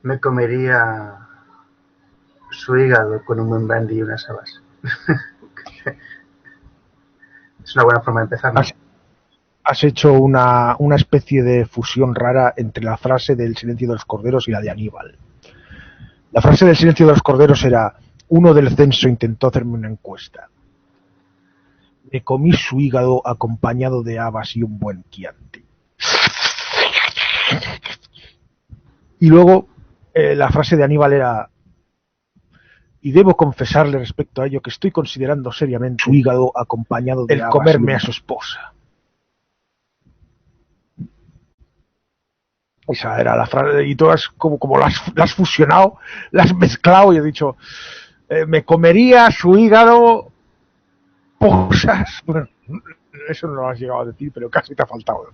Me comería su hígado con un buen brandy y unas habas. Es una buena forma de empezar, ¿no? Has hecho una especie de fusión rara entre la frase del silencio de los corderos y la de Aníbal. La frase del silencio de los corderos era: uno del censo intentó hacerme una encuesta. Me comí su hígado acompañado de habas y un buen Chianti. Y luego la frase de Aníbal era: y debo confesarle respecto a ello que estoy considerando seriamente su hígado acompañado de el comerme a su esposa. Esa era la frase, y todas como las has fusionado, las has mezclado, y he dicho, me comería su hígado posas. Bueno, eso no lo has llegado a decir, pero casi te ha faltado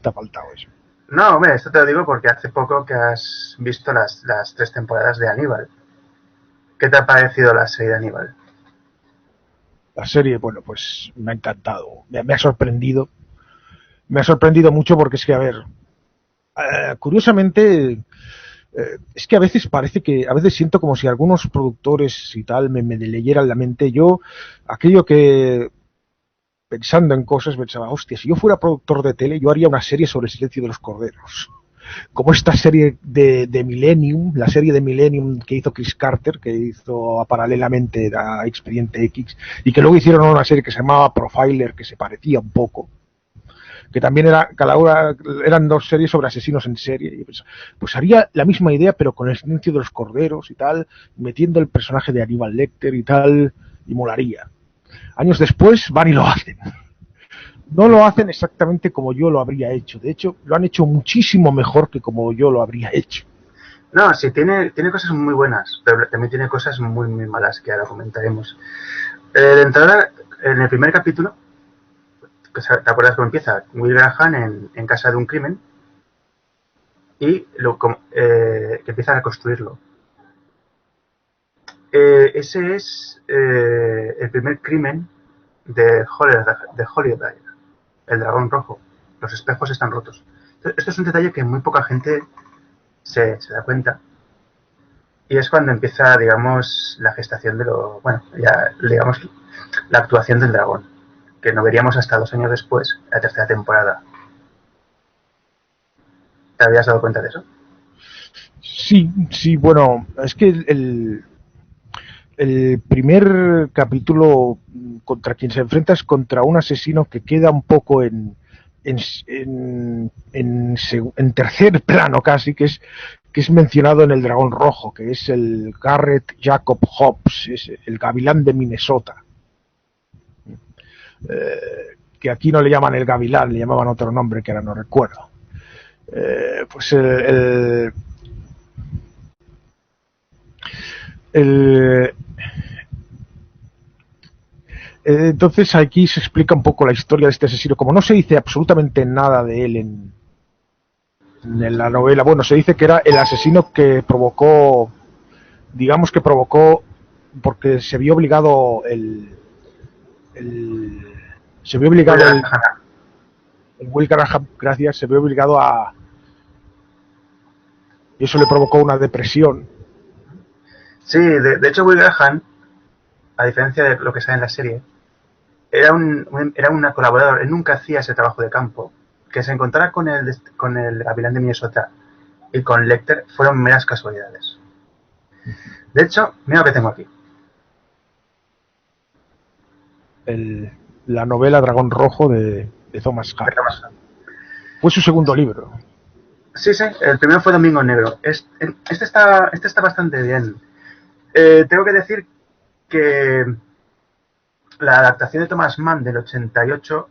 eso. No, hombre, esto te lo digo porque hace poco que has visto las 3 temporadas de Aníbal. ¿Qué te ha parecido la serie de Aníbal? La serie, bueno, pues me ha encantado, me ha sorprendido. Me ha sorprendido mucho porque es que, a ver, curiosamente, es que a veces siento como si algunos productores y tal me leyeran la mente. Yo, aquello que, pensando en cosas, pensaba, hostia, si yo fuera productor de tele, yo haría una serie sobre el silencio de los corderos. Como esta serie de Millennium, la serie de Millennium que hizo Chris Carter, que hizo paralelamente a Expediente X, y que luego hicieron una serie que se llamaba Profiler, que se parecía un poco, que también eran 2 series sobre asesinos en serie. Y pues haría la misma idea, pero con el silencio de los corderos y tal, metiendo el personaje de Hannibal Lecter y tal, y molaría. Años después van y lo hacen. No lo hacen exactamente como yo lo habría hecho. De hecho, lo han hecho muchísimo mejor que como yo lo habría hecho. No, sí, tiene cosas muy buenas, pero también tiene cosas muy, muy malas que ahora comentaremos. De entrada, en el primer capítulo, ¿te acuerdas cómo empieza? Will Graham en casa de un crimen y que empieza a reconstruirlo. Ese es el primer crimen de Holiday, el dragón rojo. Los espejos están rotos. Esto es un detalle que muy poca gente se da cuenta. Y es cuando empieza, digamos, la gestación la actuación del dragón, que no veríamos hasta 2 años después, la tercera temporada. ¿Te habías dado cuenta de eso? Sí, bueno, es que el primer capítulo contra quien se enfrenta es contra un asesino que queda un poco en tercer plano casi, que es mencionado en El Dragón Rojo, que es el Garrett Jacob Hobbs, es el gavilán de Minnesota. Que aquí no le llaman el gavilán, le llamaban otro nombre que ahora no recuerdo. Pues entonces aquí se explica un poco la historia de este asesino. Como no se dice absolutamente nada de él en la novela, bueno, se dice que era el asesino que provocó, digamos que provocó, porque se vio obligado el Will Graham, gracias, se vio obligado a, y eso le provocó una depresión. Sí, de hecho Will Graham, a diferencia de lo que sale en la serie, era una colaborador. Él nunca hacía ese trabajo de campo. Que se encontrara con el gavilán de Minnesota y con Lecter fueron meras casualidades. De hecho, mira lo que tengo aquí. La novela Dragón Rojo de Thomas Harris. Fue su segundo libro. Sí, el primero fue Domingo Negro. Este está bastante bien. Tengo que decir que la adaptación de Thomas Mann del 88,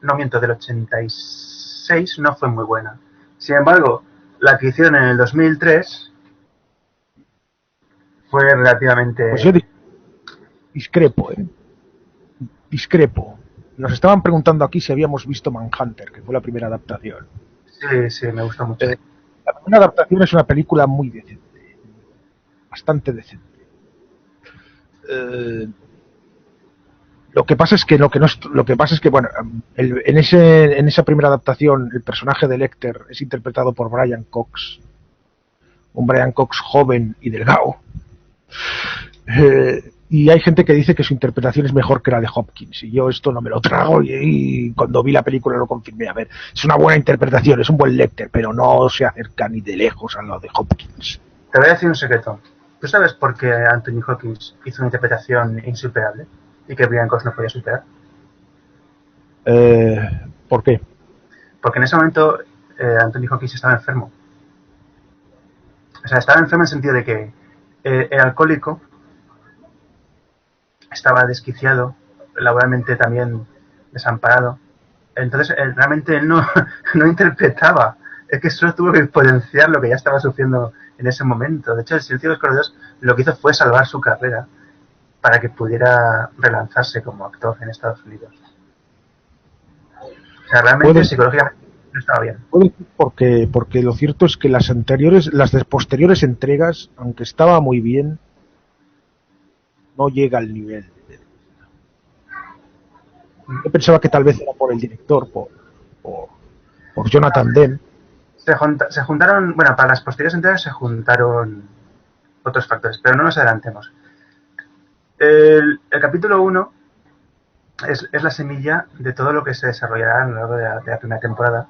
no miento, del 86, no fue muy buena. Sin embargo, la que hicieron en el 2003 fue relativamente... Pues yo discrepo, discrepo. Nos estaban preguntando aquí si habíamos visto Manhunter, que fue la primera adaptación. Sí, me gustó mucho. La primera adaptación es una película muy decente, bastante decente. Lo que pasa es que bueno, en esa primera adaptación el personaje de Lecter es interpretado por Brian Cox, un Brian Cox joven y delgado. Y hay gente que dice que su interpretación es mejor que la de Hopkins, y yo esto no me lo trago, y cuando vi la película lo confirmé. A ver, es una buena interpretación, es un buen Lecter, pero no se acerca ni de lejos a lo de Hopkins. Te voy a decir un secreto. ¿Tú sabes por qué Anthony Hopkins hizo una interpretación insuperable y que Brian Cox no podía superar? ¿Por qué? Porque en ese momento Anthony Hopkins estaba enfermo. O sea, estaba enfermo en el sentido de que era alcohólico, estaba desquiciado, laboralmente también desamparado. Entonces, realmente él no, no interpretaba. Es que solo tuvo que potenciar lo que ya estaba sufriendo en ese momento. De hecho, el Silencio de los Corderos lo que hizo fue salvar su carrera para que pudiera relanzarse como actor en Estados Unidos. O sea, realmente psicológicamente no estaba bien. Porque lo cierto es que las posteriores entregas, aunque estaba muy bien, no llega al nivel. Yo pensaba que tal vez era por el director, por Jonathan Demme. Se juntaron, bueno, para las posteriores entregas se juntaron otros factores, pero no nos adelantemos. El capítulo 1 es la semilla de todo lo que se desarrollará a lo largo de la primera temporada,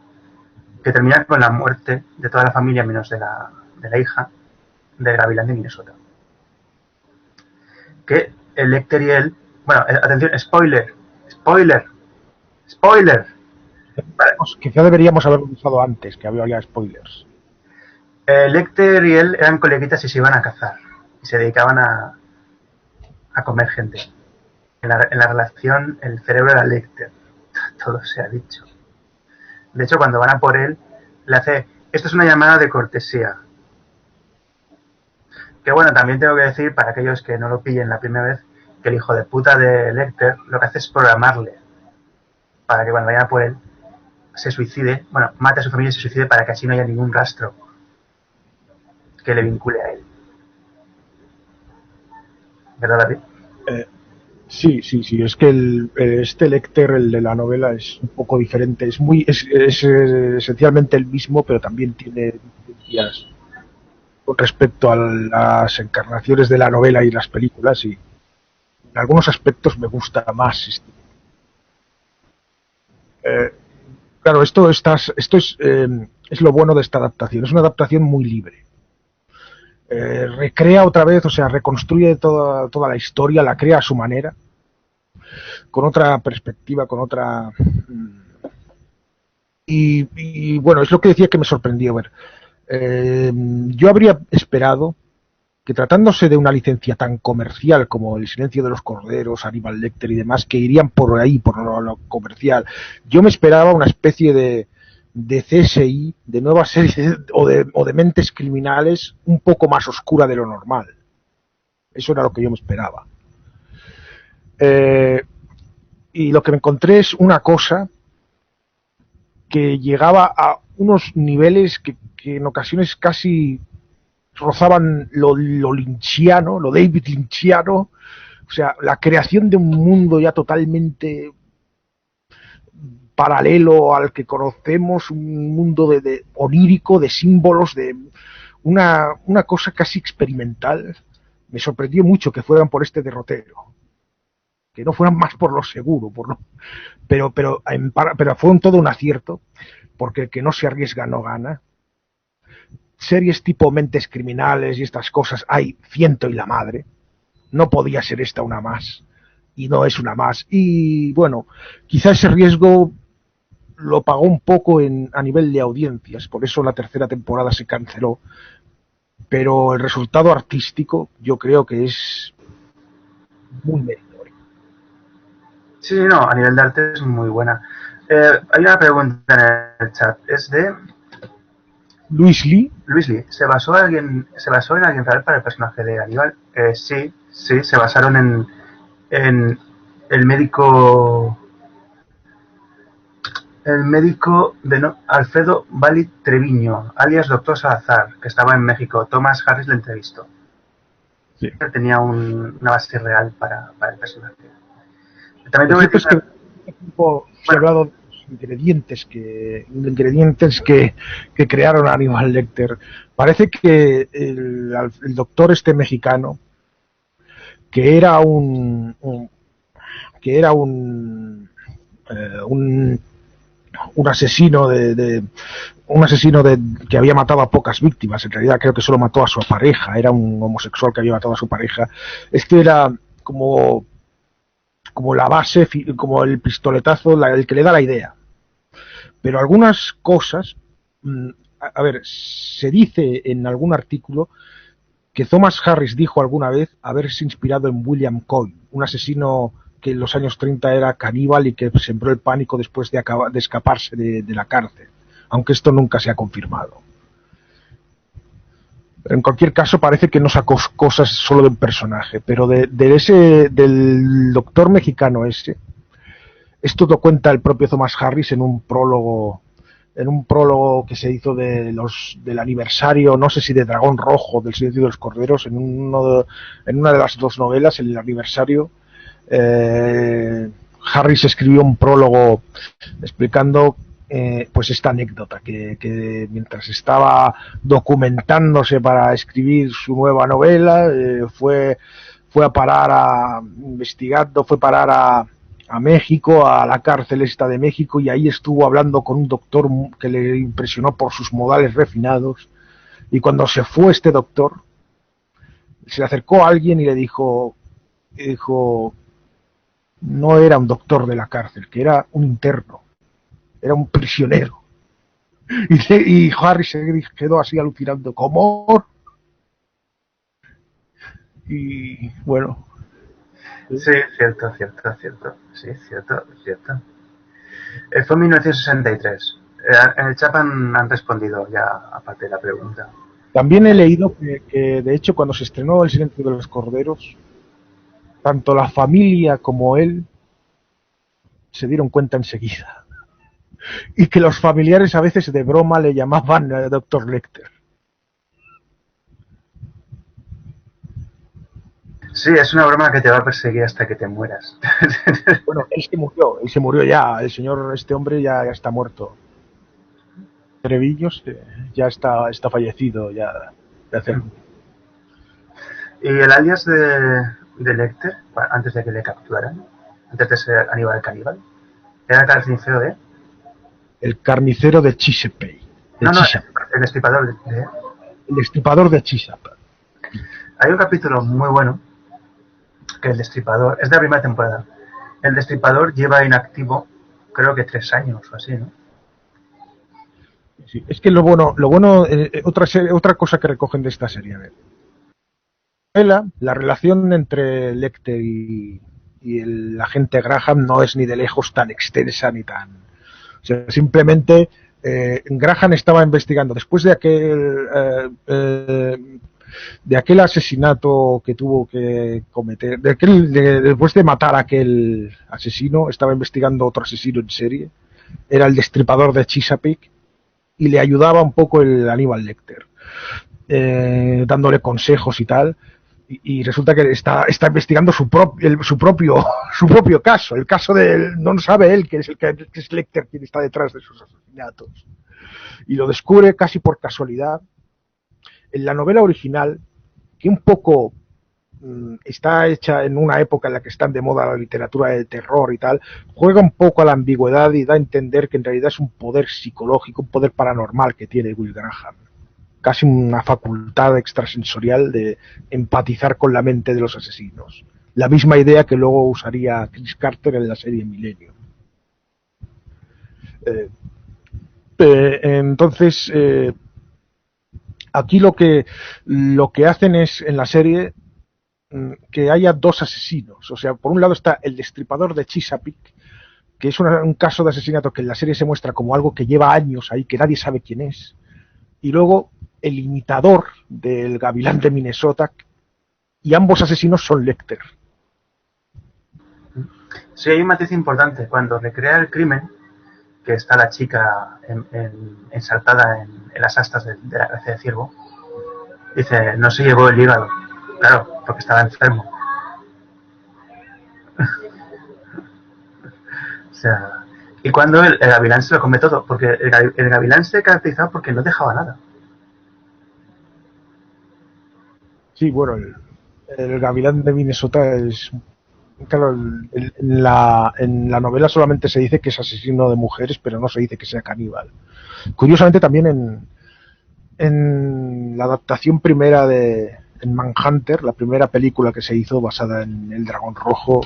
que termina con la muerte de toda la familia menos de la hija de Gavilán de Minnesota. Que el Lecter y él, bueno, atención, spoiler. Vale. Quizá deberíamos haberlo usado antes, que había spoilers. Lecter y él eran coleguitas y se iban a cazar y se dedicaban a comer gente. En la relación, el cerebro era Lecter. Todo se ha dicho. De hecho, cuando van a por él, le hace... Esto es una llamada de cortesía. Que bueno, también tengo que decir, para aquellos que no lo pillen la primera vez, que el hijo de puta de Lecter lo que hace es programarle para que cuando vayan a por él se suicide, bueno, mate a su familia y se suicide para que así no haya ningún rastro que le vincule a él. ¿Verdad, David? Sí, es que este Lecter, el de la novela, es un poco diferente. Es esencialmente el mismo, pero también tiene diferencias con respecto a las encarnaciones de la novela y las películas, y en algunos aspectos me gusta más. Claro, esto es lo bueno de esta adaptación. Es una adaptación muy libre. Recrea otra vez, o sea, reconstruye toda la historia, la crea a su manera, con otra perspectiva, con otra... Y bueno, es lo que decía que me sorprendió ver. Yo habría esperado que, tratándose de una licencia tan comercial como El Silencio de los Corderos, Aníbal Lecter y demás, que irían por ahí, por lo comercial, yo me esperaba una especie de CSI, de nueva serie o de mentes criminales un poco más oscura de lo normal. Eso era lo que yo me esperaba. Y lo que me encontré es una cosa que llegaba a unos niveles que en ocasiones casi rozaban lo lynchiano, lo David Lynchiano, o sea, la creación de un mundo ya totalmente paralelo al que conocemos, un mundo de onírico, de símbolos, de una cosa casi experimental. Me sorprendió mucho que fueran por este derrotero, que no fueran más por lo seguro, pero fue todo un acierto, porque el que no se arriesga no gana. Series tipo Mentes Criminales y estas cosas hay ciento y la madre. No podía ser esta una más, y no es una más. Y bueno, quizá ese riesgo lo pagó un poco a nivel de audiencias, por eso la tercera temporada se canceló, pero el resultado artístico yo creo que es muy meritorio. Sí, no, a nivel de arte es muy buena. Hay una pregunta en el chat, es de Luis Lee. ¿Se basó en alguien real para el personaje de Aníbal? Sí, se basaron en el médico de Alfredo Valli Treviño, alias Doctor Salazar, que estaba en México. Thomas Harris le entrevistó. Sí. Tenía una base real para el personaje. También tengo que decir se ha hablado que crearon a Hannibal Lecter. Parece que el doctor este mexicano, que era un asesino que había matado a pocas víctimas. En realidad creo que solo mató a su pareja, era un homosexual que había matado a su pareja. Este era como la base, como el pistoletazo, el que le da la idea. Pero algunas cosas, a ver, se dice en algún artículo que Thomas Harris dijo alguna vez haberse inspirado en William Coy, un asesino que en los años 30 era caníbal y que sembró el pánico después de escaparse de la cárcel, aunque esto nunca se ha confirmado. Pero en cualquier caso parece que no sacó cosas solo de un personaje, pero del doctor mexicano ese, esto lo cuenta el propio Thomas Harris en un prólogo que se hizo del aniversario, no sé si de Dragón Rojo, del Silencio de los Corderos, en una de las dos novelas, en el aniversario. Harris escribió un prólogo explicando pues esta anécdota, que mientras estaba documentándose para escribir su nueva novela, fue a parar a México, a la cárcel esta de México, y ahí estuvo hablando con un doctor que le impresionó por sus modales refinados, y cuando se fue este doctor, se le acercó a alguien y le dijo, no era un doctor de la cárcel, que era un interno, era un prisionero. Y Harry se quedó así alucinando, ¿cómo? Y bueno. Sí, cierto. Sí, cierto. Fue en 1963. En el chat han respondido ya, aparte de la pregunta. También he leído que de hecho, cuando se estrenó El Silencio de los Corderos, tanto la familia como él se dieron cuenta enseguida. Y que los familiares a veces de broma le llamaban Dr. Lecter. Sí, es una broma que te va a perseguir hasta que te mueras. Bueno, él se murió ya. El señor, este hombre ya está muerto. Trevillos ya está fallecido ya de hacer. ¿Y el alias de Lecter, antes de que le capturaran, antes de ser Aníbal el Caníbal, era el carnicero de? El carnicero de Chesapeake. El destripador de... El destripador de Chesapeake. Hay un capítulo muy bueno que el destripador, es de la primera temporada. El destripador lleva inactivo, creo que 3 años o así, ¿no? Sí, es que otra cosa que recogen de esta serie, a ver. La relación entre Lecter y el agente Graham no es ni de lejos tan extensa ni tan... O sea, simplemente Graham estaba investigando después de aquel asesinato que tuvo que cometer, después de matar a aquel asesino, estaba investigando otro asesino en serie, era el destripador de Chesapeake, y le ayudaba un poco el Aníbal Lecter, dándole consejos y tal, y resulta que está investigando su propio caso, el caso de no sabe él que es Lecter quien está detrás de sus asesinatos, y lo descubre casi por casualidad. En la novela original, que un poco está hecha en una época en la que están de moda la literatura de terror y tal, juega un poco a la ambigüedad y da a entender que en realidad es un poder psicológico, un poder paranormal que tiene Will Graham, casi una facultad extrasensorial de empatizar con la mente de los asesinos, la misma idea que luego usaría Chris Carter en la serie Millennium. Entonces aquí lo que hacen es en la serie que haya dos asesinos. O sea, por un lado está el destripador de Chesapeake, que es un caso de asesinato que en la serie se muestra como algo que lleva años ahí, que nadie sabe quién es. Y luego el imitador del Gavilán de Minnesota, y ambos asesinos son Lecter. Sí, hay un matiz importante. Cuando recrea el crimen, que está la chica ensartada en las astas de la gracia de ciervo, dice, no se llevó el hígado. Claro, porque estaba enfermo. O sea, Y cuando el gavilán se lo come todo, porque el gavilán se caracterizaba porque no dejaba nada. Sí, bueno, el gavilán de Minnesota es... Claro, en la novela solamente se dice que es asesino de mujeres, pero no se dice que sea caníbal. Curiosamente también en la adaptación primera en Manhunter, la primera película que se hizo basada en El Dragón Rojo,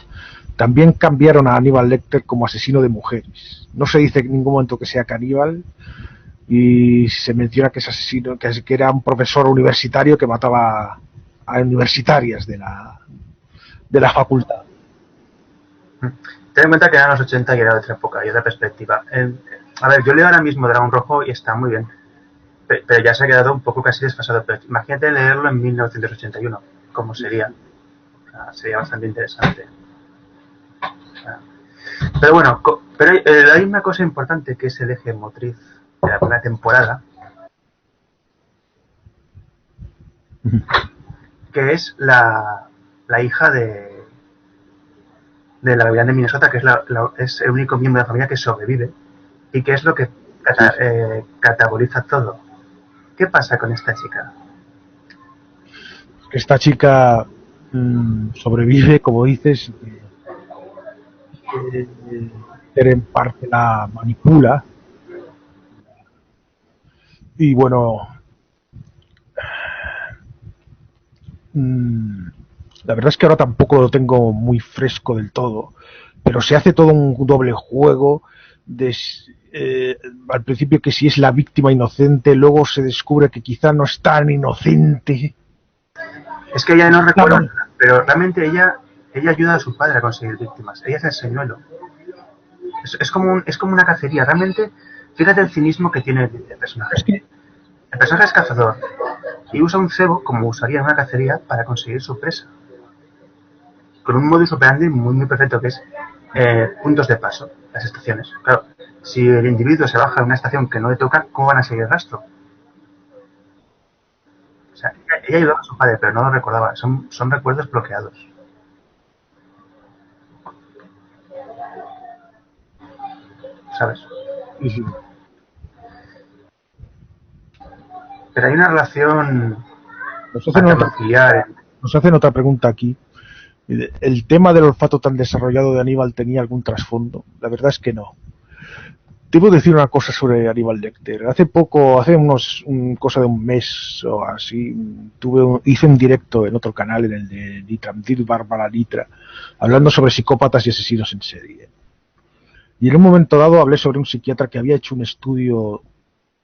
también cambiaron a Hannibal Lecter como asesino de mujeres. No se dice en ningún momento que sea caníbal y se menciona que es asesino, que era un profesor universitario que mataba a universitarias de la facultad. Ten en cuenta que eran los 80 y era de otra época y otra perspectiva. A ver, yo leo ahora mismo Dragón Rojo y está muy bien, pero ya se ha quedado un poco casi desfasado. Pero imagínate leerlo en 1981, ¿cómo sería? O sea, sería bastante interesante. O sea, pero bueno, pero hay una cosa importante que es el eje motriz de la primera temporada, que es la hija de la gavilán de Minnesota, que es el único miembro de la familia que sobrevive y que es lo que cataboliza todo. ¿Qué pasa con esta chica? Esta chica sobrevive, como dices, en parte la manipula y bueno, la verdad es que ahora tampoco lo tengo muy fresco del todo, pero se hace todo un doble juego de al principio que si es la víctima inocente, luego se descubre que quizá no es tan inocente. Es que ella no recuerda nada, pero realmente ella ayuda a su padre a conseguir víctimas. Ella es el señuelo. Es como una cacería. Realmente, fíjate el cinismo que tiene el personaje. El personaje es cazador y usa un cebo como usaría en una cacería para conseguir su presa. Con un modus operandi muy, muy perfecto que es puntos de paso, las estaciones. Claro, si el individuo se baja de una estación que no le toca, ¿cómo van a seguir el rastro? O sea, ella ayudaba a su padre, pero no lo recordaba. Son recuerdos bloqueados. ¿Sabes? Sí. Pero hay una relación nos hacen otra pregunta aquí. ¿El tema del olfato tan desarrollado de Aníbal tenía algún trasfondo? La verdad es que no. Debo decir una cosa sobre Aníbal Lecter. Hace cosa de un mes o así, hice un directo en otro canal, en el de Nitramdir Bárbara Nitra, hablando sobre psicópatas y asesinos en serie. Y en un momento dado hablé sobre un psiquiatra que había hecho un estudio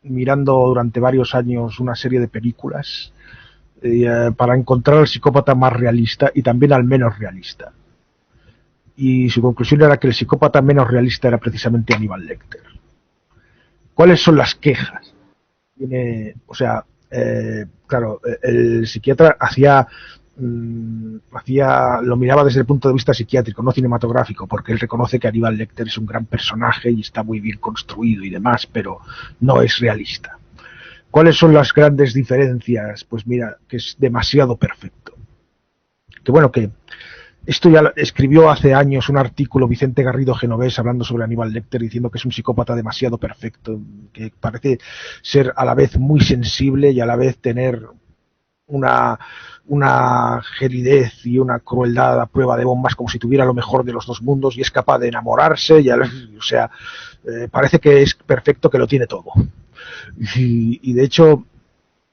mirando durante varios años una serie de películas para encontrar al psicópata más realista y también al menos realista. Y su conclusión era que el psicópata menos realista era precisamente Aníbal Lecter. ¿Cuáles son las quejas? Claro, el psiquiatra lo miraba desde el punto de vista psiquiátrico, no cinematográfico, porque él reconoce que Aníbal Lecter es un gran personaje y está muy bien construido y demás, pero no es realista. ¿Cuáles son las grandes diferencias? Pues mira, que es demasiado perfecto. Que bueno, que esto ya escribió hace años un artículo Vicente Garrido Genovés hablando sobre Aníbal Lecter, diciendo que es un psicópata demasiado perfecto, que parece ser a la vez muy sensible y a la vez tener una geridez y una crueldad a prueba de bombas, como si tuviera lo mejor de los dos mundos y es capaz de enamorarse, parece que es perfecto, que lo tiene todo. Y de hecho,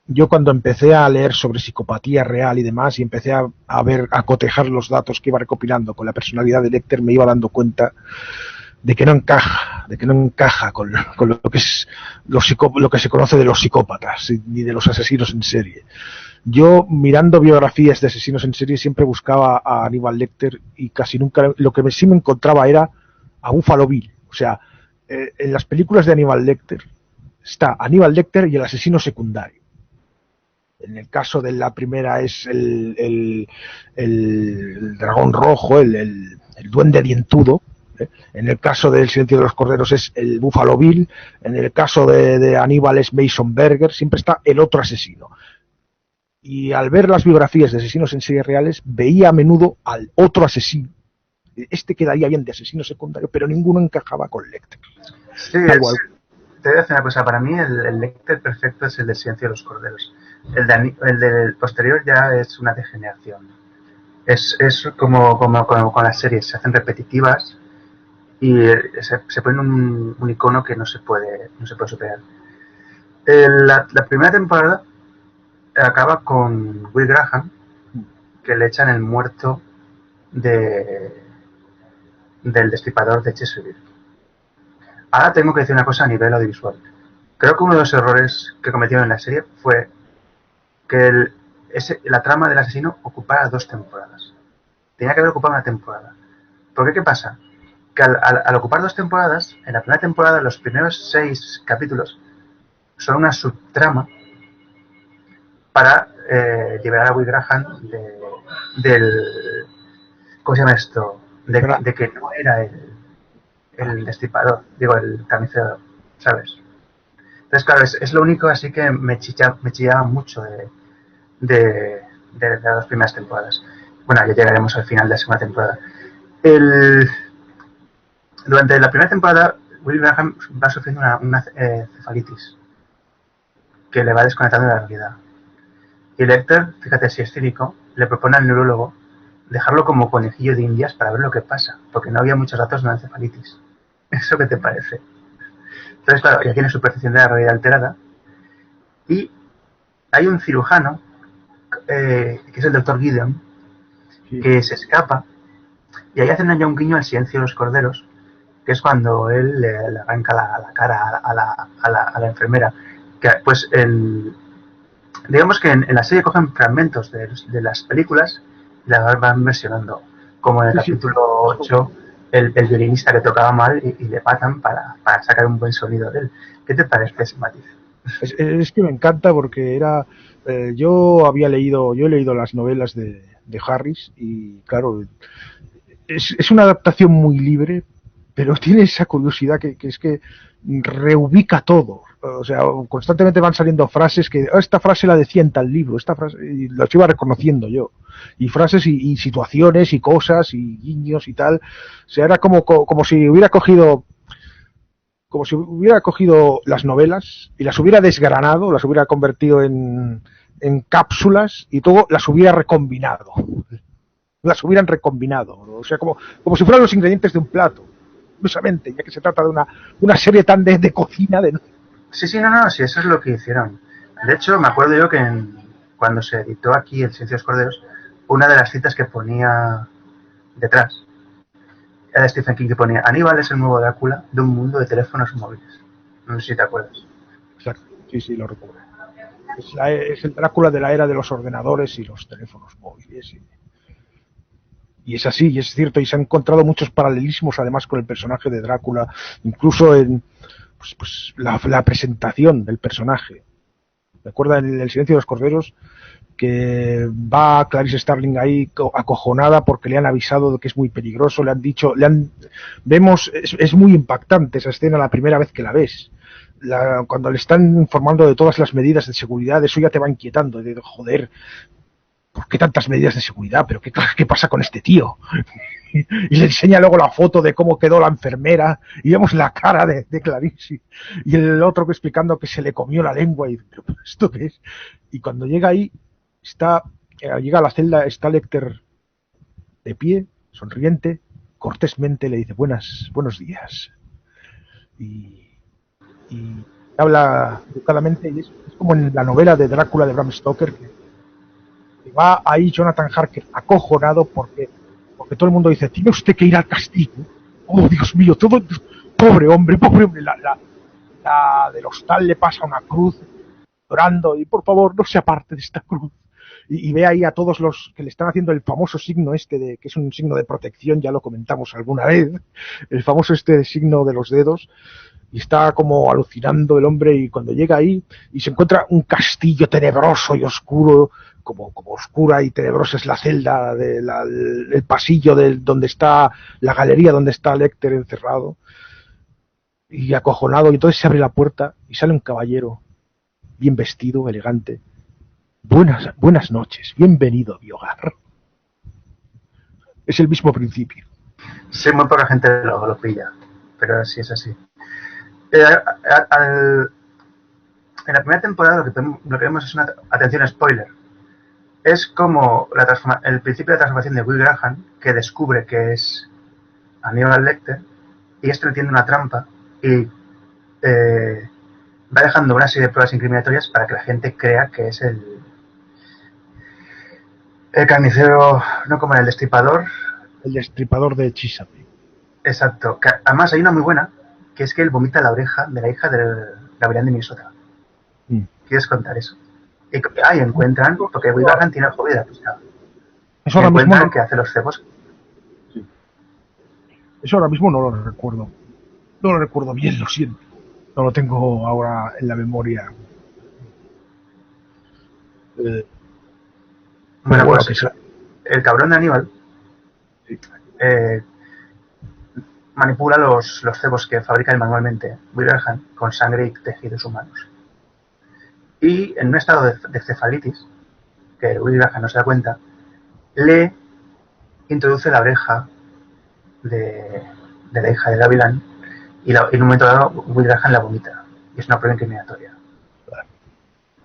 yo cuando empecé a leer sobre psicopatía real y demás, y empecé a cotejar los datos que iba recopilando con la personalidad de Lecter, me iba dando cuenta de que no encaja con lo que es lo que se conoce de los psicópatas ni de los asesinos en serie. Yo, mirando biografías de asesinos en serie, siempre buscaba a Aníbal Lecter y casi nunca, lo que sí me encontraba era a Buffalo Bill. O sea, en las películas de Aníbal Lecter está Aníbal Lecter y el asesino secundario. En el caso de la primera es el dragón rojo, el duende dientudo. En el caso del Silencio de los Corderos es el Buffalo Bill. En el caso de Aníbal es Mason Berger. Siempre está el otro asesino. Y al ver las biografías de asesinos en serie reales, veía a menudo al otro asesino Este quedaría bien de asesino secundario, pero ninguno encajaba con Lecter. Sí, te voy a decir una cosa, para mí el Lecter perfecto es el de Silencio de los Corderos. El del posterior ya es una degeneración. Es como con las series, se hacen repetitivas y se pone un icono que no se puede superar. La primera temporada acaba con Will Graham, que le echan el muerto del destripador de Chesapeake. Ahora tengo que decir una cosa a nivel audiovisual. Creo que uno de los errores que cometieron en la serie fue que la trama del asesino ocupara 2 temporadas. Tenía que haber ocupado una temporada. ¿Por qué? ¿Qué pasa? Que al ocupar 2 temporadas, en la primera temporada los primeros 6 capítulos son una subtrama para liberar a Will Graham del... ¿Cómo se llama esto? De que no era el destripador, digo, el carnicero, ¿sabes? Entonces, claro, es lo único así que me chillaba mucho de las 2 primeras temporadas. Bueno, ya llegaremos al final de la segunda temporada. Durante la primera temporada, Will Graham va sufriendo una cefalitis que le va desconectando de la realidad. Y Lecter, fíjate si es cínico, le propone al neurólogo dejarlo como conejillo de indias para ver lo que pasa, porque no había muchos datos de una encefalitis. ¿Eso qué te parece? Entonces, claro, ya tiene su percepción de la realidad alterada. Y hay un cirujano, que es el doctor Gideon, que se escapa, y ahí hacen ya un guiño al Silencio de los Corderos, que es cuando él le arranca la cara a la enfermera. Que, pues, digamos que en la serie cogen fragmentos de las películas y las van versionando, como en el capítulo 8, el violinista que tocaba mal y le matan para sacar un buen sonido de él. ¿Qué te parece ese matiz? Es que me encanta porque yo he leído las novelas de Harris y claro, es una adaptación muy libre, pero tiene esa curiosidad que es que reubica todo. O sea, constantemente van saliendo frases que esta frase la decía en tal libro, esta frase, y las iba reconociendo yo. Y frases y situaciones y cosas y guiños y tal. O sea, era como si hubiera cogido las novelas y las hubiera desgranado, las hubiera convertido en cápsulas y todo las hubiera recombinado. Las hubieran recombinado. O sea, como si fueran los ingredientes de un plato. Curiosamente, ya que se trata de una serie tan de cocina. Sí, sí, eso es lo que hicieron. De hecho, me acuerdo yo que cuando se editó aquí El Silencio de los Corderos, una de las citas que ponía detrás era de Stephen King, que ponía: Aníbal es el nuevo Drácula de un mundo de teléfonos móviles. No sé si te acuerdas. Claro, sí, lo recuerdo. Es el Drácula de la era de los ordenadores y los teléfonos móviles. Y es así, y es cierto, y se han encontrado muchos paralelismos además con el personaje de Drácula, incluso en la presentación del personaje. Recuerda en El Silencio de los Corderos que va Clarice Starling ahí acojonada porque le han avisado de que es muy peligroso, le han dicho, es muy impactante esa escena la primera vez que la ves. Cuando le están informando de todas las medidas de seguridad, eso ya te va inquietando, de joder, ¿por qué tantas medidas de seguridad? ¿Pero qué pasa con este tío? Y le enseña luego la foto de cómo quedó la enfermera y vemos la cara de Clarice y el otro explicando que se le comió la lengua y ¿esto qué es? Y cuando llega ahí, llega a la celda, está Lecter de pie, sonriente, cortésmente le dice buenos días y habla educadamente y es como en la novela de Drácula de Bram Stoker que va ahí Jonathan Harker acojonado porque todo el mundo dice, tiene usted que ir al castigo. Oh, Dios mío, pobre hombre, la del hostal le pasa una cruz llorando y por favor no se aparte de esta cruz. Y ve ahí a todos los que le están haciendo el famoso signo que es un signo de protección, ya lo comentamos alguna vez, el famoso signo de los dedos, y está como alucinando el hombre y cuando llega ahí y se encuentra un castillo tenebroso y oscuro, como oscura y tenebrosa es la celda, el pasillo donde está la galería donde está Lecter encerrado y acojonado, y entonces se abre la puerta y sale un caballero bien vestido, elegante. Buenas noches, bienvenido a mi hogar. Es el mismo principio. Sí, muy poca gente lo pilla, pero sí es así. Al, en la primera temporada lo que vemos es una atención spoiler. Es como el principio de la transformación de Will Graham, que descubre que es Aníbal Lecter, y esto le tiende una trampa y va dejando una serie de pruebas incriminatorias para que la gente crea que es el carnicero, no como el destripador. El destripador de Chesapeake. Exacto. Que además hay una muy buena, que es que él vomita la oreja de la hija del Gabriel de Minnesota. ¿Quieres contar eso? Y ahí encuentran, porque Will Graham tiene jodida pista. Eso ahora mismo Encuentran que hace los cebos. Sí. Eso ahora mismo no lo recuerdo. No lo recuerdo bien, lo siento. No lo tengo ahora en la memoria. Bueno, pues el cabrón de Aníbal manipula los cebos que fabrica manualmente Will Graham con sangre y tejidos humanos. Y en un estado de cefalitis, que Will Graham no se da cuenta, le introduce la oreja de la hija de Gavilán y en un momento dado Will Graham la vomita. Y es una prueba incriminatoria.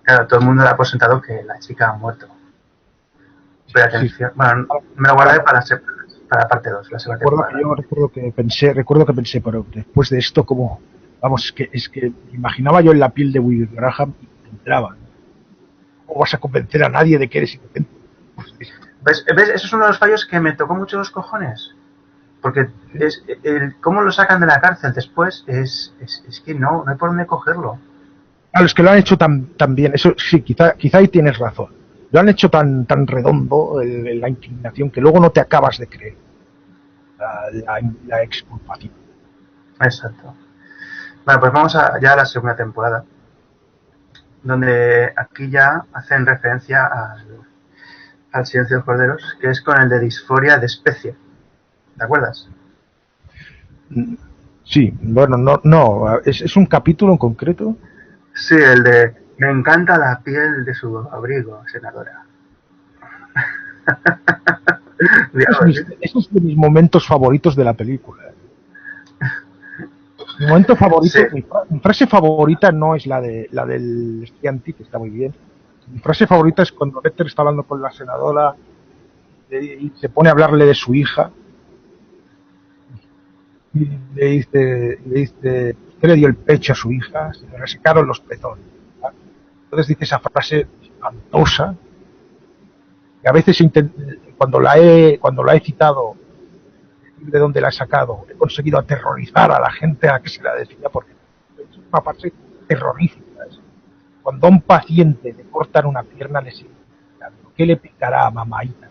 Claro, todo el mundo da por sentado que la chica ha muerto. Pero atención, sí. Bueno, me lo guardé para la parte 2, la segunda temporada. Yo recuerdo que pensé, pero después de esto, como, vamos, es que imaginaba yo en la piel de Will Graham y entraba. ¿Cómo vas a convencer a nadie de que eres inocente? ¿Ves? Eso es uno de los fallos que me tocó mucho los cojones. Porque cómo lo sacan de la cárcel después es que no hay por dónde cogerlo. A los que lo han hecho tan bien, eso sí, quizá ahí tienes razón. Lo han hecho tan redondo la inclinación que luego no te acabas de creer la exculpación. Exacto. Bueno, pues vamos ya a la segunda temporada, donde aquí ya hacen referencia al Silencio de los Corderos, que es con el de disforia de especie. ¿Te acuerdas? Sí, bueno, no, es un capítulo en concreto. Sí, el de me encanta la piel de su abrigo, senadora. Esos es de mis momentos favoritos de la película. Mi momento favorito, sí. Mi frase favorita no es la del estudiante, que está muy bien. Mi frase favorita es cuando Lecter está hablando con la senadora y se pone a hablarle de su hija. Y le dice, usted le dio el pecho a su hija, se le resecaron los pezones. ¿Verdad? Entonces dice esa frase espantosa, que a veces cuando la he citado, de dónde la he sacado, he conseguido aterrorizar a la gente a la que se la decía, porque es una frase terrorífica. Cuando a un paciente le cortan una pierna, le siguen picando. ¿Qué le picará a mamaita?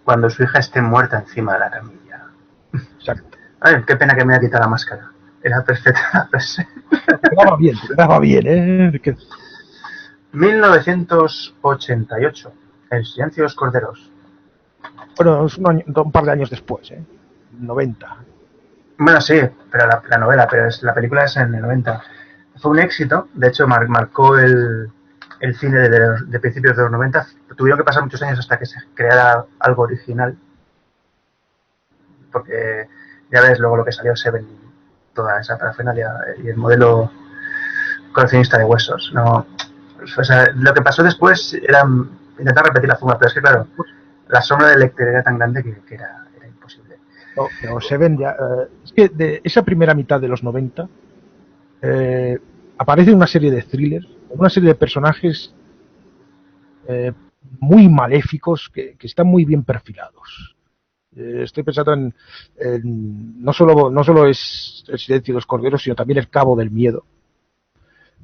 Cuando su hija esté muerta encima de la camilla. Exacto. Ay, qué pena que me haya quitado la máscara. Era perfecta la frase. Te quedaba bien, ¿eh? 1988. El Silencio de los Corderos. Bueno, es un par de años después, 90. Bueno, sí, pero la novela, pero la película es en el 90. Fue un éxito, de hecho marcó el cine de principios de los 90. Tuvieron que pasar muchos años hasta que se creara algo original, porque ya ves luego lo que salió Seven, toda esa parafernalia y el modelo coleccionista de huesos. No, o sea, lo que pasó después era intentar repetir la fórmula, pero es que claro, la sombra del Lecter era tan grande que era imposible. No, pero Seven ya, es que de esa primera mitad de los 90 aparece una serie de thrillers, una serie de personajes muy maléficos que están muy bien perfilados. Estoy pensando en no solo es El Silencio de los Corderos, sino también El Cabo del Miedo.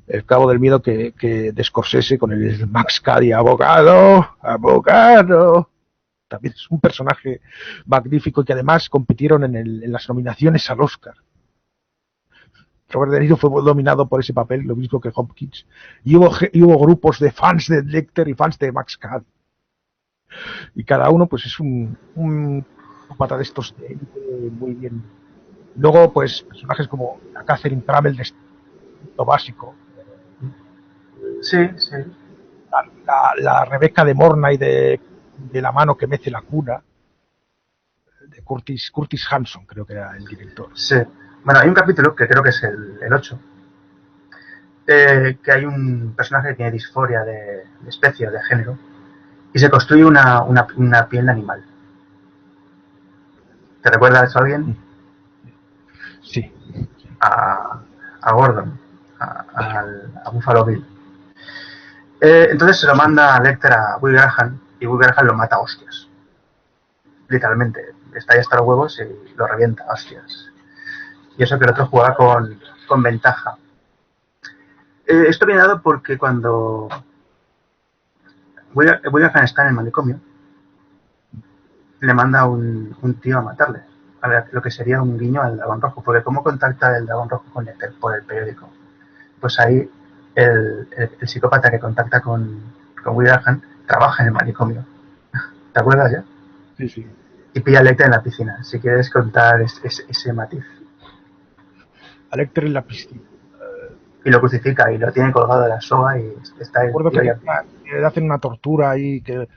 El Cabo del Miedo que de Scorsese con el Max Cady, abogado. También es un personaje magnífico y que además compitieron en las nominaciones al Oscar. Robert De Niro fue nominado por ese papel, lo mismo que Hopkins. Y hubo grupos de fans de Lecter y fans de Max Cady. Y cada uno pues es un pata de estos muy bien. Luego pues personajes como la Catherine Trammell de Instinto Básico. Sí, sí. La Rebeca de Mornay de La mano que mece la cuna. de Curtis Hanson, creo que era el director. Sí. Bueno, hay un capítulo que creo que es el 8, que hay un personaje que tiene disforia de especie o de género y se construye una piel de animal. ¿Te recuerda eso a alguien? Sí. A Gordon, a Buffalo Bill. Entonces se lo manda a Lecter a Will Graham y Will Graham lo mata a hostias. Literalmente, está ahí hasta los huevos y lo revienta a hostias. Y eso que el otro juega con ventaja. Esto viene dado porque cuando Will Graham está en el manicomio, le manda un tío a matarle. A ver, lo que sería un guiño al dragón rojo, porque ¿cómo contacta el dragón rojo con Lecter? Por el periódico. Pues ahí el psicópata que contacta con Will Graham trabaja en el manicomio. ¿Te acuerdas ya? Sí. Y pilla a Lecter en la piscina, si quieres contar ese matiz. A Lecter en la piscina. Y lo crucifica y lo tiene colgado de la soga y está ahí. Recuerdo que le hacen una tortura ahí que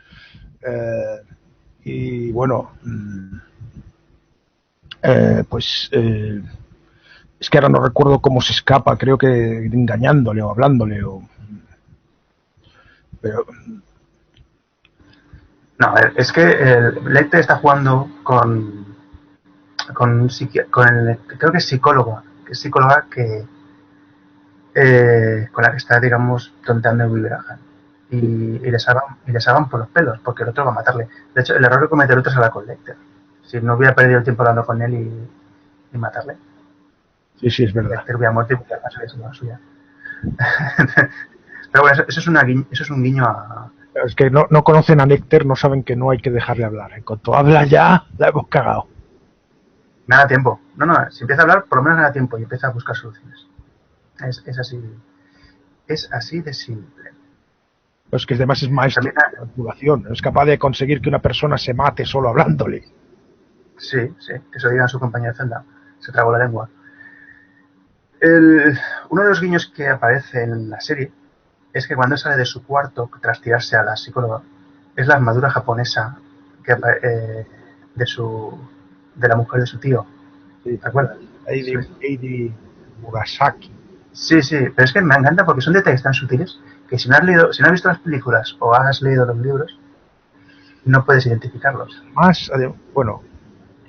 y bueno, pues es que ahora no recuerdo cómo se escapa, creo que engañándole o hablándole pero no, a ver, es que Lecter está jugando con el, creo que es psicóloga que con la que está, digamos, tonteando en Will Graham. Y le salvan por los pelos, porque el otro va a matarle. De hecho, el error que comete el otro es hablar con Lecter. Si no hubiera perdido el tiempo hablando con él y matarle. Sí, es verdad. Lecter hubiera muerto y hubiera pasado la suya. Pero bueno, eso es un guiño a... Es que no conocen a Lecter, no saben que no hay que dejarle hablar. En cuanto habla ya, la hemos cagado. Gana tiempo. No, si empieza a hablar, por lo menos gana tiempo y empieza a buscar soluciones. Es así. Es así de simple. Pues que además es maestro de manipulación. Es capaz de conseguir que una persona se mate solo hablándole. Sí, que se lo diga a su compañero de celda. Se tragó la lengua. Uno de los guiños que aparece en la serie es que cuando sale de su cuarto tras tirarse a la psicóloga, es la armadura japonesa de la mujer de su tío. Sí, ¿Te acuerdas? Heidi Murasaki. Sí, pero es que me encanta porque son detalles tan sutiles que si no has visto las películas o has leído los libros, no puedes identificarlos. Más, bueno,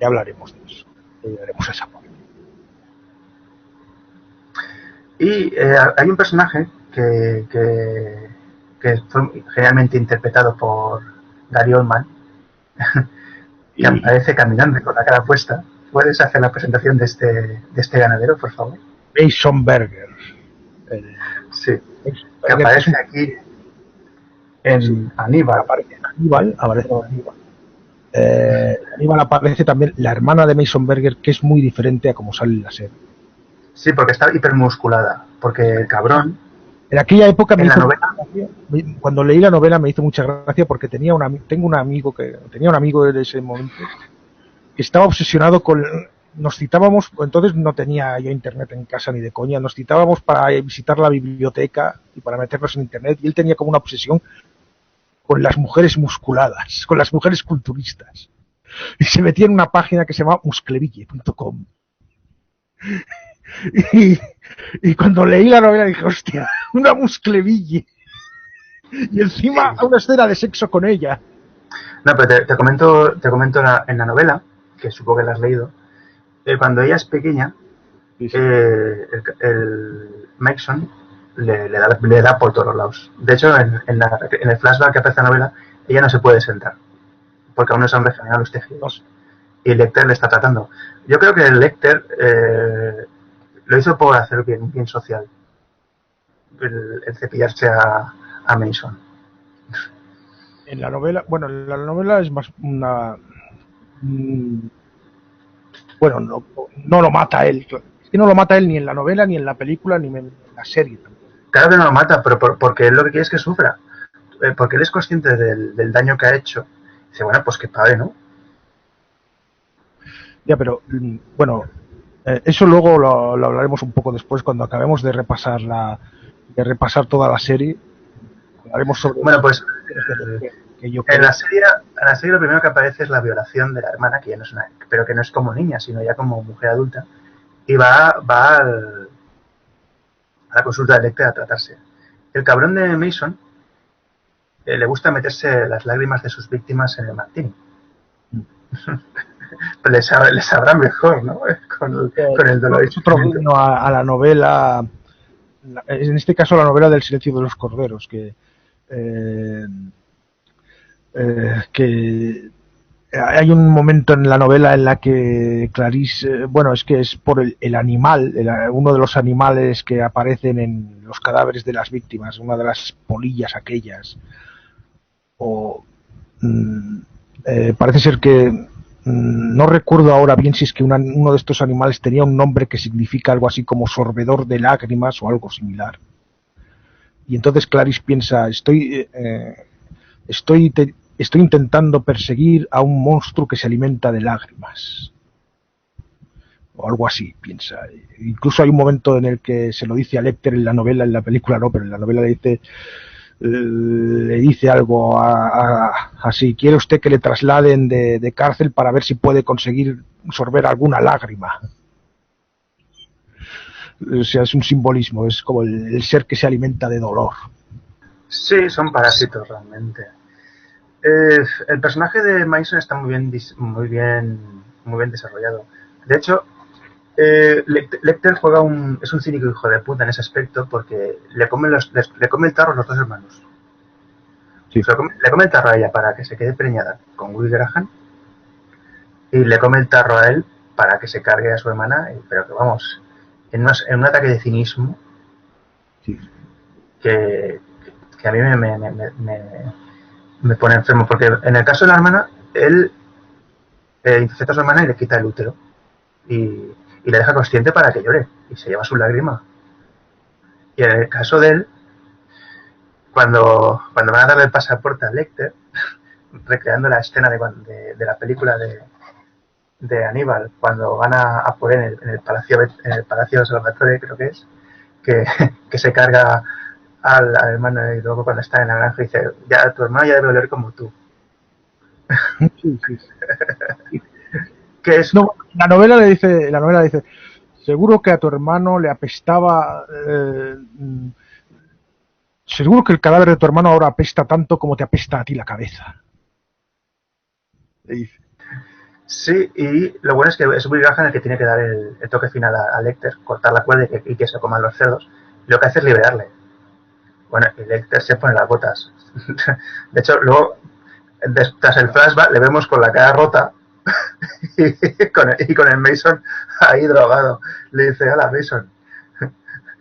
ya hablaremos de eso. Ya haremos esa parte. Y hay un personaje que fue generalmente interpretado por Gary Oldman, que aparece caminando con la cara puesta. ¿Puedes hacer la presentación de este ganadero, por favor? Mason Berger. Sí, que aparece aquí en Aníbal. Aparece Aníbal. Aníbal aparece también la hermana de Mason Berger, que es muy diferente a como sale en la serie. Sí, porque está hipermusculada, porque el cabrón... En aquella época cuando leí la novela me hizo mucha gracia porque tenía un amigo en ese momento que estaba obsesionado con... Nos citábamos, entonces no tenía yo internet en casa ni de coña, nos citábamos para visitar la biblioteca y para meternos en internet y él tenía como una obsesión con las mujeres musculadas, con las mujeres culturistas. Y se metía en una página que se llama muscleville.com. Y cuando leí la novela dije, hostia, una muscleville. Y encima una escena de sexo con ella. No, pero te comento en la novela, que supongo que la has leído, cuando ella es pequeña, sí. El Mason le da por todos lados. De hecho, en el flashback que aparece en la novela, ella no se puede sentar, porque aún no se han regenerado los tejidos. Y Lecter le está tratando. Yo creo que Lecter lo hizo por hacer bien social, el cepillarse a Mason. En la novela es más una... Bueno, no lo mata él. Es que no lo mata él ni en la novela, ni en la película, ni en la serie. Claro que no lo mata, pero porque él lo que quiere es que sufra. Porque él es consciente del daño que ha hecho. Dice, bueno, pues que padre, ¿no? Ya, pero bueno, eso luego lo hablaremos un poco después cuando acabemos de repasar toda la serie. Hablaremos sobre... Bueno, pues en la serie a la serie lo primero que aparece es la violación de la hermana, que ya no es una, pero que no es como niña, sino ya como mujer adulta, y va a la consulta de Lecter a tratarse. El cabrón de Mason le gusta meterse las lágrimas de sus víctimas en el martini. les sabrá mejor, ¿no? Con el dolor. Es otro guiño a la novela, en este caso la novela del silencio de los corderos, que hay un momento en la novela en la que Clarice, bueno, es que es por el animal, uno de los animales que aparecen en los cadáveres de las víctimas, una de las polillas aquellas, parece ser que no recuerdo ahora bien si es que uno de estos animales tenía un nombre que significa algo así como sorbedor de lágrimas o algo similar. Y entonces Clarice piensa, estoy intentando perseguir a un monstruo que se alimenta de lágrimas. O algo así, piensa. Incluso hay un momento en el que se lo dice a Lecter en la novela, en la película no, pero en la novela le dice algo así, ¿quiere usted que le trasladen de cárcel para ver si puede conseguir sorber alguna lágrima? O sea, es un simbolismo, es como el ser que se alimenta de dolor. Sí, son parásitos realmente. El personaje de Mason está muy bien desarrollado. De hecho, Lecter es un cínico hijo de puta en ese aspecto, porque le come el tarro a los dos hermanos. Sí. O sea, le come el tarro a ella para que se quede preñada con Will Graham, y le come el tarro a él para que se cargue a su hermana, pero que vamos, en un ataque de cinismo, Sí. que a mí me pone enfermo, porque en el caso de la hermana, él intercepta a su hermana y le quita el útero y la deja consciente para que llore y se lleva su lágrima. Y en el caso de él, cuando van a darle el pasaporte a Lecter, recreando la escena de la película de Aníbal, cuando van a por él en el Palacio Salvatore, creo que es, que se carga al hermano, y luego cuando está en la granja dice, ya tu hermano ya debe oler como tú. Sí, sí. Que es... No, la novela dice, seguro que a tu hermano le apestaba, seguro que el cadáver de tu hermano ahora apesta tanto como te apesta a ti la cabeza. Le dice. Sí, y lo bueno es que es Will Graham el que tiene que dar el toque final a Lecter, cortar la cuerda y que se coman los cerdos. Lo que hace es liberarle. Bueno, y Lecter se pone las botas. De hecho, luego, tras el flashback, le vemos con la cara rota y con el Mason ahí drogado. Le dice, hola Mason,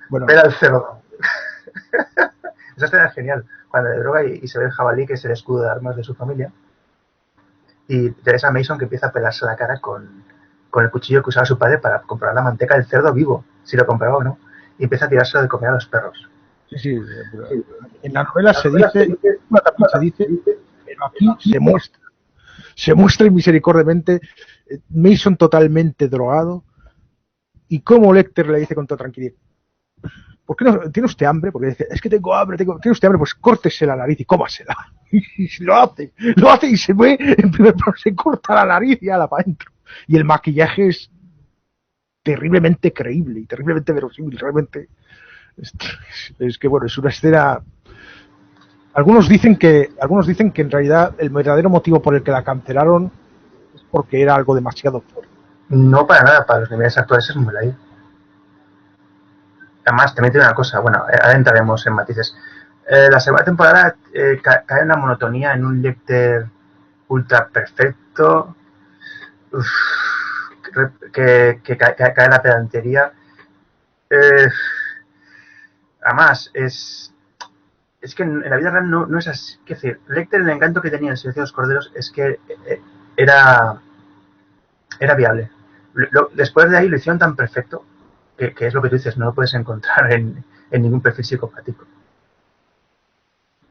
Bueno, ven al cerdo. Esa escena es genial, cuando le droga y se ve el jabalí, que es el escudo de armas de su familia. Y ves a Mason que empieza a pelarse la cara con el cuchillo que usaba su padre para comprobar la manteca del cerdo vivo, si lo compraba o no, y empieza a tirárselo de comer a los perros. sí, en la novela se dice, pero aquí se muestra inmisericordiamente Mason totalmente drogado, y como Lecter le dice con toda tranquilidad, ¿por qué no tiene usted hambre? Porque dice, es que tengo hambre, ¿tiene usted hambre? Pues córtese la nariz y cómasela. Y lo hace y se ve, en primer plano se corta la nariz y ya la para adentro. Y el maquillaje es terriblemente creíble y terriblemente verosímil, realmente. Es que bueno, es una escena. Algunos dicen que en realidad el verdadero motivo por el que la cancelaron es porque era algo demasiado fuerte. No, para nada, para los niveles actuales es muy light. Además, también tiene una cosa, bueno, ahora entraremos en matices. La segunda temporada cae en la monotonía, en un Lecter ultra perfecto, que cae en la pedantería. Además, es que en la vida real no es así. Es decir, Lecter, el encanto que tenía en Silencio de los Corderos es que era viable. Después de ahí lo hicieron tan perfecto que es lo que tú dices, no lo puedes encontrar en ningún perfil psicopático.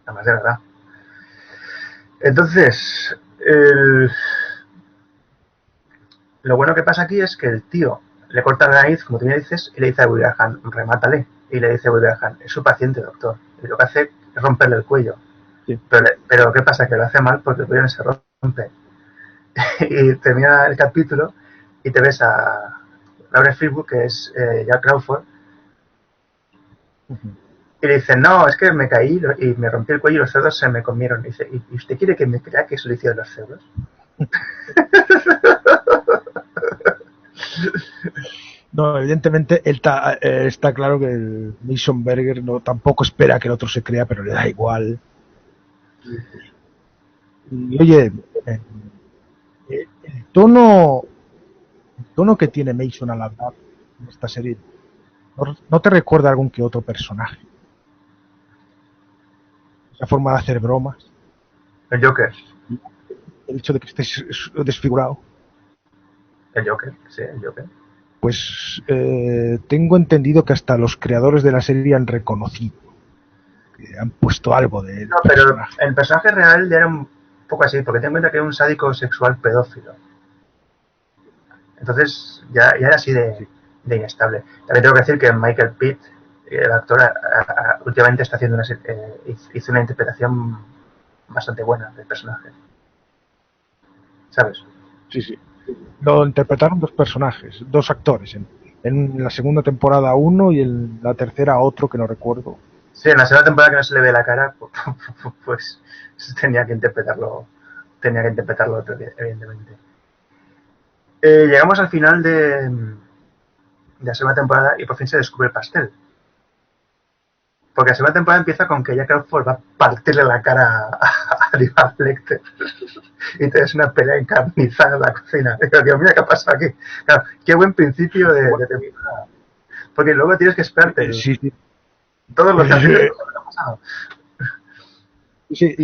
Nada más de verdad. Entonces, lo bueno que pasa aquí es que el tío le corta la nariz, como tú me dices, y le dice a Will Graham, remátale. Y le dice a Will Graham, es su paciente, doctor. Y lo que hace es romperle el cuello. Sí. Pero ¿qué pasa? Que lo hace mal porque el cuello no se rompe. Y termina el capítulo y te ves a Laura Fishburne, que es Jack Crawford, y le dice, no, es que me caí y me rompí el cuello y los cerdos se me comieron. Y dice, ¿y usted quiere que me crea que eso lo hicieron los cerdos? No, evidentemente está claro que el Mason Berger no tampoco espera que el otro se crea, pero le da igual. Y oye, el tono que tiene Mason al hablar en esta serie, ¿no te recuerda a algún que otro personaje? Esa forma de hacer bromas, El Joker. el hecho de que estés desfigurado. El Joker, sí, el Joker. Pues tengo entendido que hasta los creadores de la serie han reconocido que han puesto algo de No, pero el personaje real ya era un poco así, porque ten en cuenta que era un sádico sexual pedófilo. Entonces ya era así de inestable. También tengo que decir que Michael Pitt, el actor, últimamente está haciendo hizo una interpretación bastante buena del personaje. ¿Sabes? Sí. Lo interpretaron dos personajes, dos actores. En la segunda temporada uno y en la tercera otro que no recuerdo. Sí, en la segunda temporada que no se le ve la cara, pues tenía que interpretarlo otro, evidentemente. Llegamos al final de la segunda temporada y por fin se descubre el pastel. Porque la segunda temporada empieza con que Jack Crawford va a partirle la cara a Hannibal Lecter. Y te ves una pelea encarnizada en la cocina. Dios mío, ¿qué ha pasado aquí? Claro, qué buen principio de temporada. Porque luego tienes que esperarte todos los capítulos que ha pasado. Sí,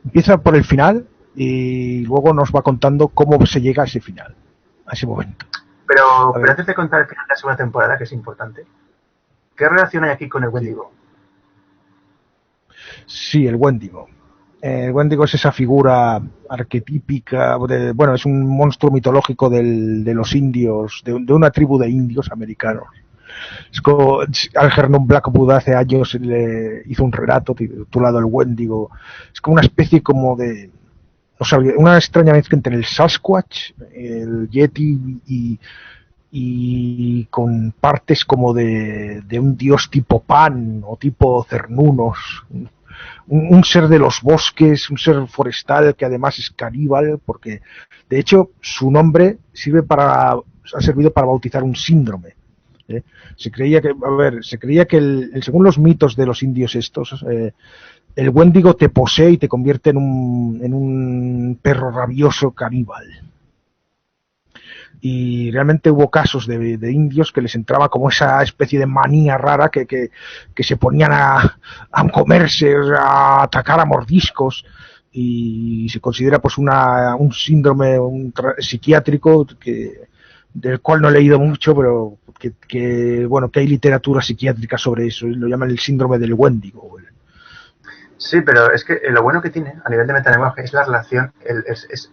empieza por el final y luego nos va contando cómo se llega a ese final, a ese momento. Pero antes de contar el final de la segunda temporada, que es importante, ¿qué relación hay aquí con el Wendigo? Sí, el Wendigo. El Wendigo es esa figura arquetípica, es un monstruo mitológico de los indios, de una tribu de indios americanos. Es como Algernon Blackwood hace años le hizo un relato titulado El Wendigo. Es como una especie como de, no sabía, una extraña mezcla entre el Sasquatch, el Yeti y con partes como de un dios tipo Pan o tipo Cernunnos. Un ser de los bosques, un ser forestal que además es caníbal, porque de hecho su nombre ha servido para bautizar un síndrome. Se creía que según los mitos de los indios estos, el Wendigo te posee y te convierte en un perro rabioso caníbal. Y realmente hubo casos de indios que les entraba como esa especie de manía rara que se ponían a comerse, a atacar a mordiscos, y se considera pues un síndrome psiquiátrico del cual no he leído mucho, pero que hay literatura psiquiátrica sobre eso, y lo llaman el síndrome del Wendigo. Sí, pero es que lo bueno que tiene a nivel de metalenguaje es la relación,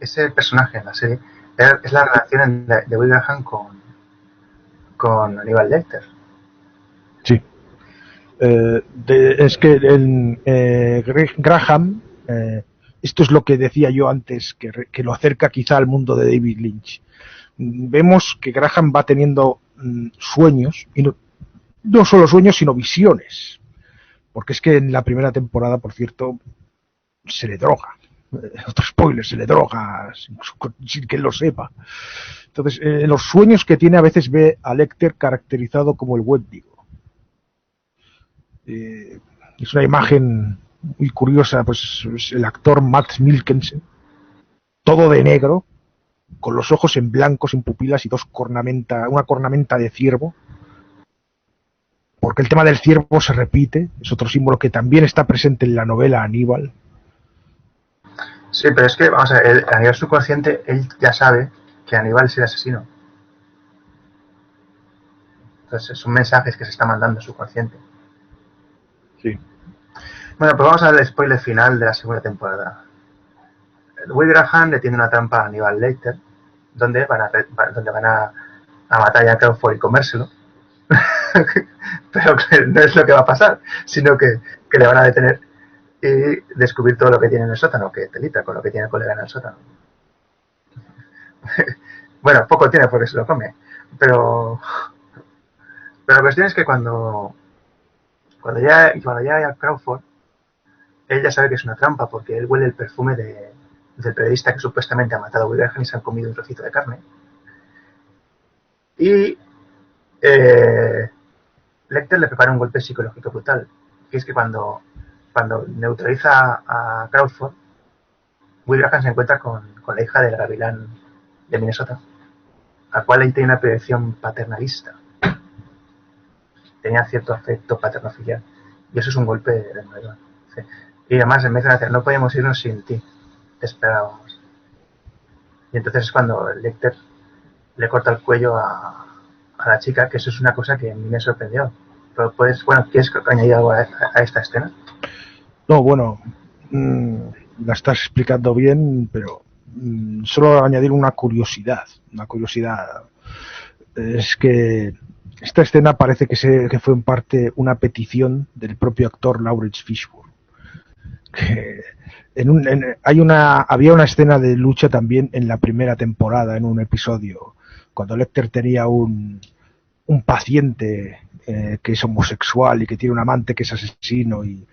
ese personaje en la serie, es la relación de Will Graham con Hannibal Lecter. Sí. Es que Graham, esto es lo que decía yo antes, que lo acerca quizá al mundo de David Lynch. Vemos que Graham va teniendo sueños, y no solo sueños, sino visiones. Porque es que en la primera temporada, por cierto, se le droga. Otro spoiler, se le droga sin que él lo sepa. Entonces, en los sueños que tiene, a veces ve a Lecter caracterizado como el Wendigo. Es una imagen muy curiosa, pues el actor Mads Mikkelsen, todo de negro, con los ojos en blanco, sin pupilas y una cornamenta de ciervo, porque el tema del ciervo se repite, es otro símbolo que también está presente en la novela Aníbal. Sí, pero es que, vamos a ver, a nivel subconsciente, él ya sabe que Aníbal es el asesino. Entonces, son mensajes que se está mandando subconsciente. Sí. Bueno, pues vamos al spoiler final de la segunda temporada. Will Graham le tiene una trampa a Hannibal Lecter, donde van a matar a Crawford y comérselo. Pero no es lo que va a pasar, sino que le van a detener y descubrir todo lo que tiene en el sótano, que telita con lo que tiene el colega en el sótano. Bueno, poco tiene porque se lo come, pero la cuestión es que cuando llega a Crawford, él ya sabe que es una trampa porque él huele el perfume del periodista que supuestamente ha matado a Will Graham y se han comido un trocito de carne. Y Lecter le prepara un golpe psicológico brutal, que es que cuando neutraliza a Crawford, Will Graham se encuentra con la hija del gavilán de Minnesota, a cual él tiene una proyección paternalista. Tenía cierto afecto paterno-filial. Y eso es un golpe de nuevo. Sí. Y además empiezan a decir, no podíamos irnos sin ti, te esperábamos. Y entonces es cuando Lecter le corta el cuello a la chica, que eso es una cosa que a mí me sorprendió. Pero pues, bueno, ¿quieres añadir algo a esta escena? No, bueno, la estás explicando bien, pero solo añadir una curiosidad. Una curiosidad es que esta escena parece que fue en parte una petición del propio actor Lawrence Fishburne. Que había una escena de lucha también en la primera temporada, en un episodio, cuando Lecter tenía un paciente que es homosexual y que tiene un amante que es asesino, y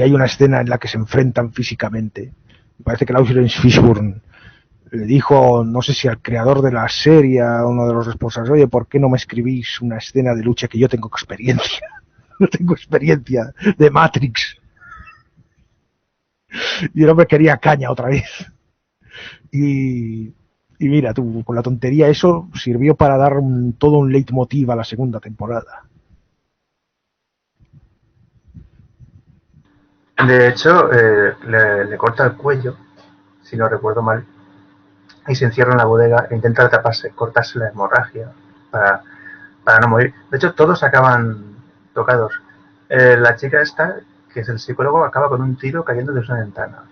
hay una escena en la que se enfrentan físicamente. Me parece que Lawrence Fishburne le dijo, no sé si al creador de la serie, a uno de los responsables, oye, ¿por qué no me escribís una escena de lucha, que yo tengo experiencia? No tengo experiencia de Matrix. Y el hombre quería caña otra vez. Y mira, tú, con la tontería, eso sirvió para dar todo un leitmotiv a la segunda temporada. De hecho, le corta el cuello, si no recuerdo mal, y se encierra en la bodega e intenta cortarse la hemorragia para no morir. De hecho, todos acaban tocados. La chica esta, que es el psicólogo, acaba con un tiro cayendo desde una ventana.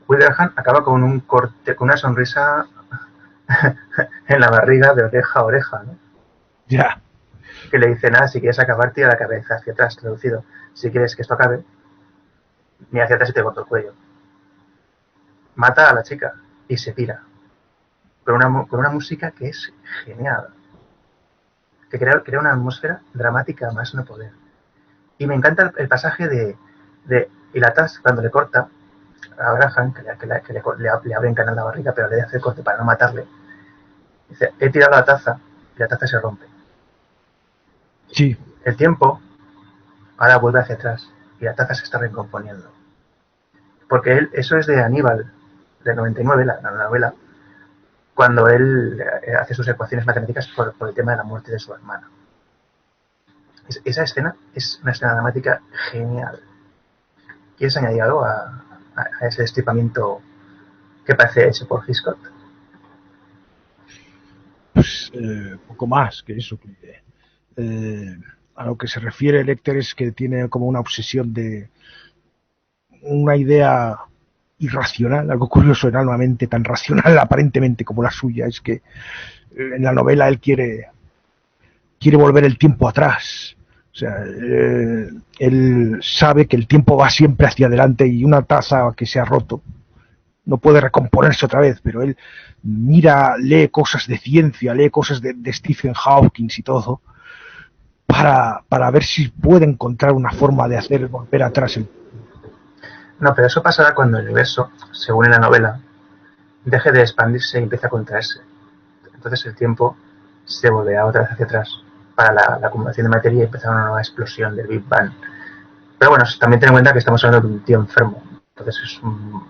Will Graham acaba con un corte, con una sonrisa en la barriga de oreja a oreja, ¿no? Ya. Que le dice, nada, si quieres acabar, tira la cabeza hacia atrás, traducido. Si quieres que esto acabe, mira hacia atrás y te corto el cuello. Mata a la chica y se tira. Con una música que es genial. Que crea una atmósfera dramática más no poder. Y me encanta el pasaje de Ilatas cuando le corta a Graham, que le abre en canal la barriga, pero le hace el corte para no matarle. Dice, he tirado la taza y la taza se rompe. Sí. El tiempo ahora vuelve hacia atrás y la taza se está recomponiendo. Porque eso es de Aníbal, de 99, la novela, cuando él hace sus ecuaciones matemáticas por el tema de la muerte de su hermana. Esa escena es una escena dramática genial. ¿Quieres añadir algo a ese destripamiento que parece hecho por Hitchcock? Pues poco más que eso. A lo que se refiere Lecter es que tiene como una obsesión de una idea irracional, algo curioso, enormemente tan racional aparentemente como la suya. Es que en la novela él quiere volver el tiempo atrás. O sea, él sabe que el tiempo va siempre hacia adelante y una taza que se ha roto no puede recomponerse otra vez, pero él lee cosas de ciencia, lee cosas de Stephen Hawking y todo, para ver si puede encontrar una forma de hacer volver atrás el... No, pero eso pasará cuando el universo, según en la novela, deje de expandirse y empiece a contraerse. Entonces el tiempo se volverá otra vez hacia atrás para la acumulación de materia y empezar una nueva explosión del Big Bang. Pero bueno, también ten en cuenta que estamos hablando de un tío enfermo. Entonces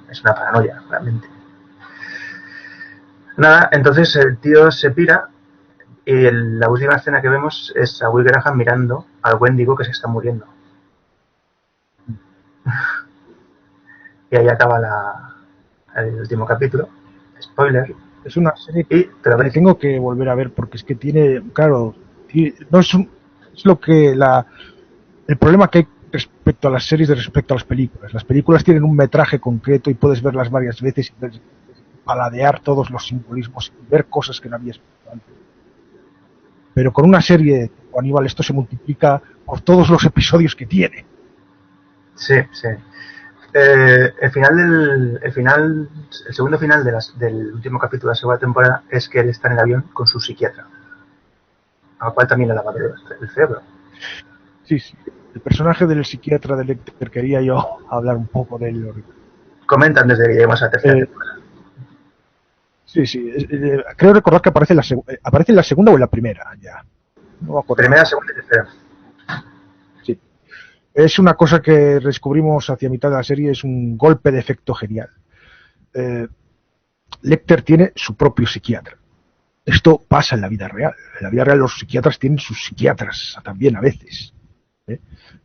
es una paranoia, realmente. Nada, entonces el tío se pira y la última escena que vemos es a Will Graham mirando al Wendigo que se está muriendo. Y ahí acaba el último capítulo. Spoiler. Es una serie que tengo que volver a ver porque es que tiene, claro, no es lo que el problema que hay respecto a las series de respecto a las películas. Las películas tienen un metraje concreto y puedes verlas varias veces y paladear todos los simbolismos y ver cosas que no habías visto antes. Pero con una serie o Aníbal esto se multiplica por todos los episodios que tiene. Sí, sí. El segundo final del último capítulo de la segunda temporada es que él está en el avión con su psiquiatra, al cual también le ha lavado el cerebro. Sí, sí. El personaje del psiquiatra de Lecter, quería yo hablar un poco de él. Comentan desde que llegamos a la tercera temporada. Sí, sí. Creo recordar que aparece aparece en la segunda o en la primera, ya. No me acuerdo. Primera, segunda y tercera. Sí. Es una cosa que descubrimos hacia mitad de la serie, es un golpe de efecto genial. Lecter tiene su propio psiquiatra. Esto pasa en la vida real. En la vida real los psiquiatras tienen sus psiquiatras también a veces.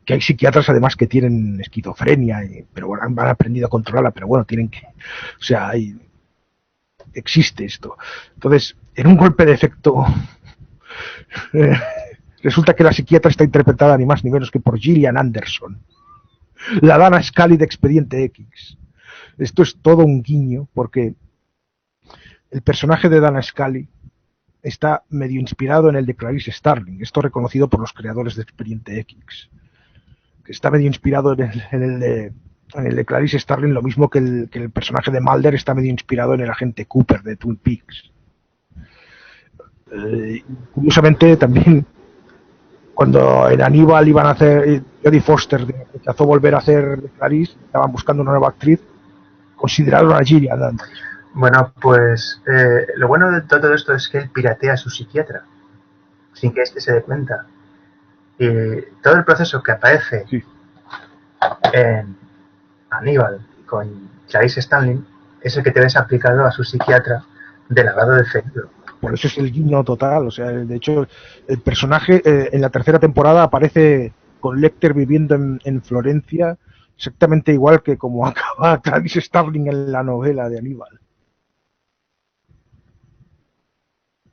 Que hay psiquiatras además que tienen esquizofrenia, pero bueno, han aprendido a controlarla, pero bueno, tienen que... O sea, existe esto. Entonces, en un golpe de efecto... resulta que la psiquiatra está interpretada ni más ni menos que por Gillian Anderson, la Dana Scully de Expediente X. Esto es todo un guiño, porque el personaje de Dana Scully está medio inspirado en el de Clarice Starling, esto reconocido por los creadores de Expediente X, que está medio inspirado en el de Clarice Starling, lo mismo que el personaje de Mulder está medio inspirado en el agente Cooper de Twin Peaks. Curiosamente también, cuando en Aníbal iban a hacer, Jodie Foster rechazó volver a hacer Clarice, estaban buscando una nueva actriz, consideraron a Gillian Anderson. Bueno, pues lo bueno de todo esto es que él piratea a su psiquiatra sin que éste se dé cuenta. Y todo el proceso que aparece en Aníbal con Clarice Starling es el que te ves aplicado a su psiquiatra de lavado de cerebro. Por eso es el guiño total. O sea, de hecho, el personaje en la tercera temporada aparece con Lecter viviendo en Florencia, exactamente igual que como acaba Clarice Starling en la novela de Aníbal.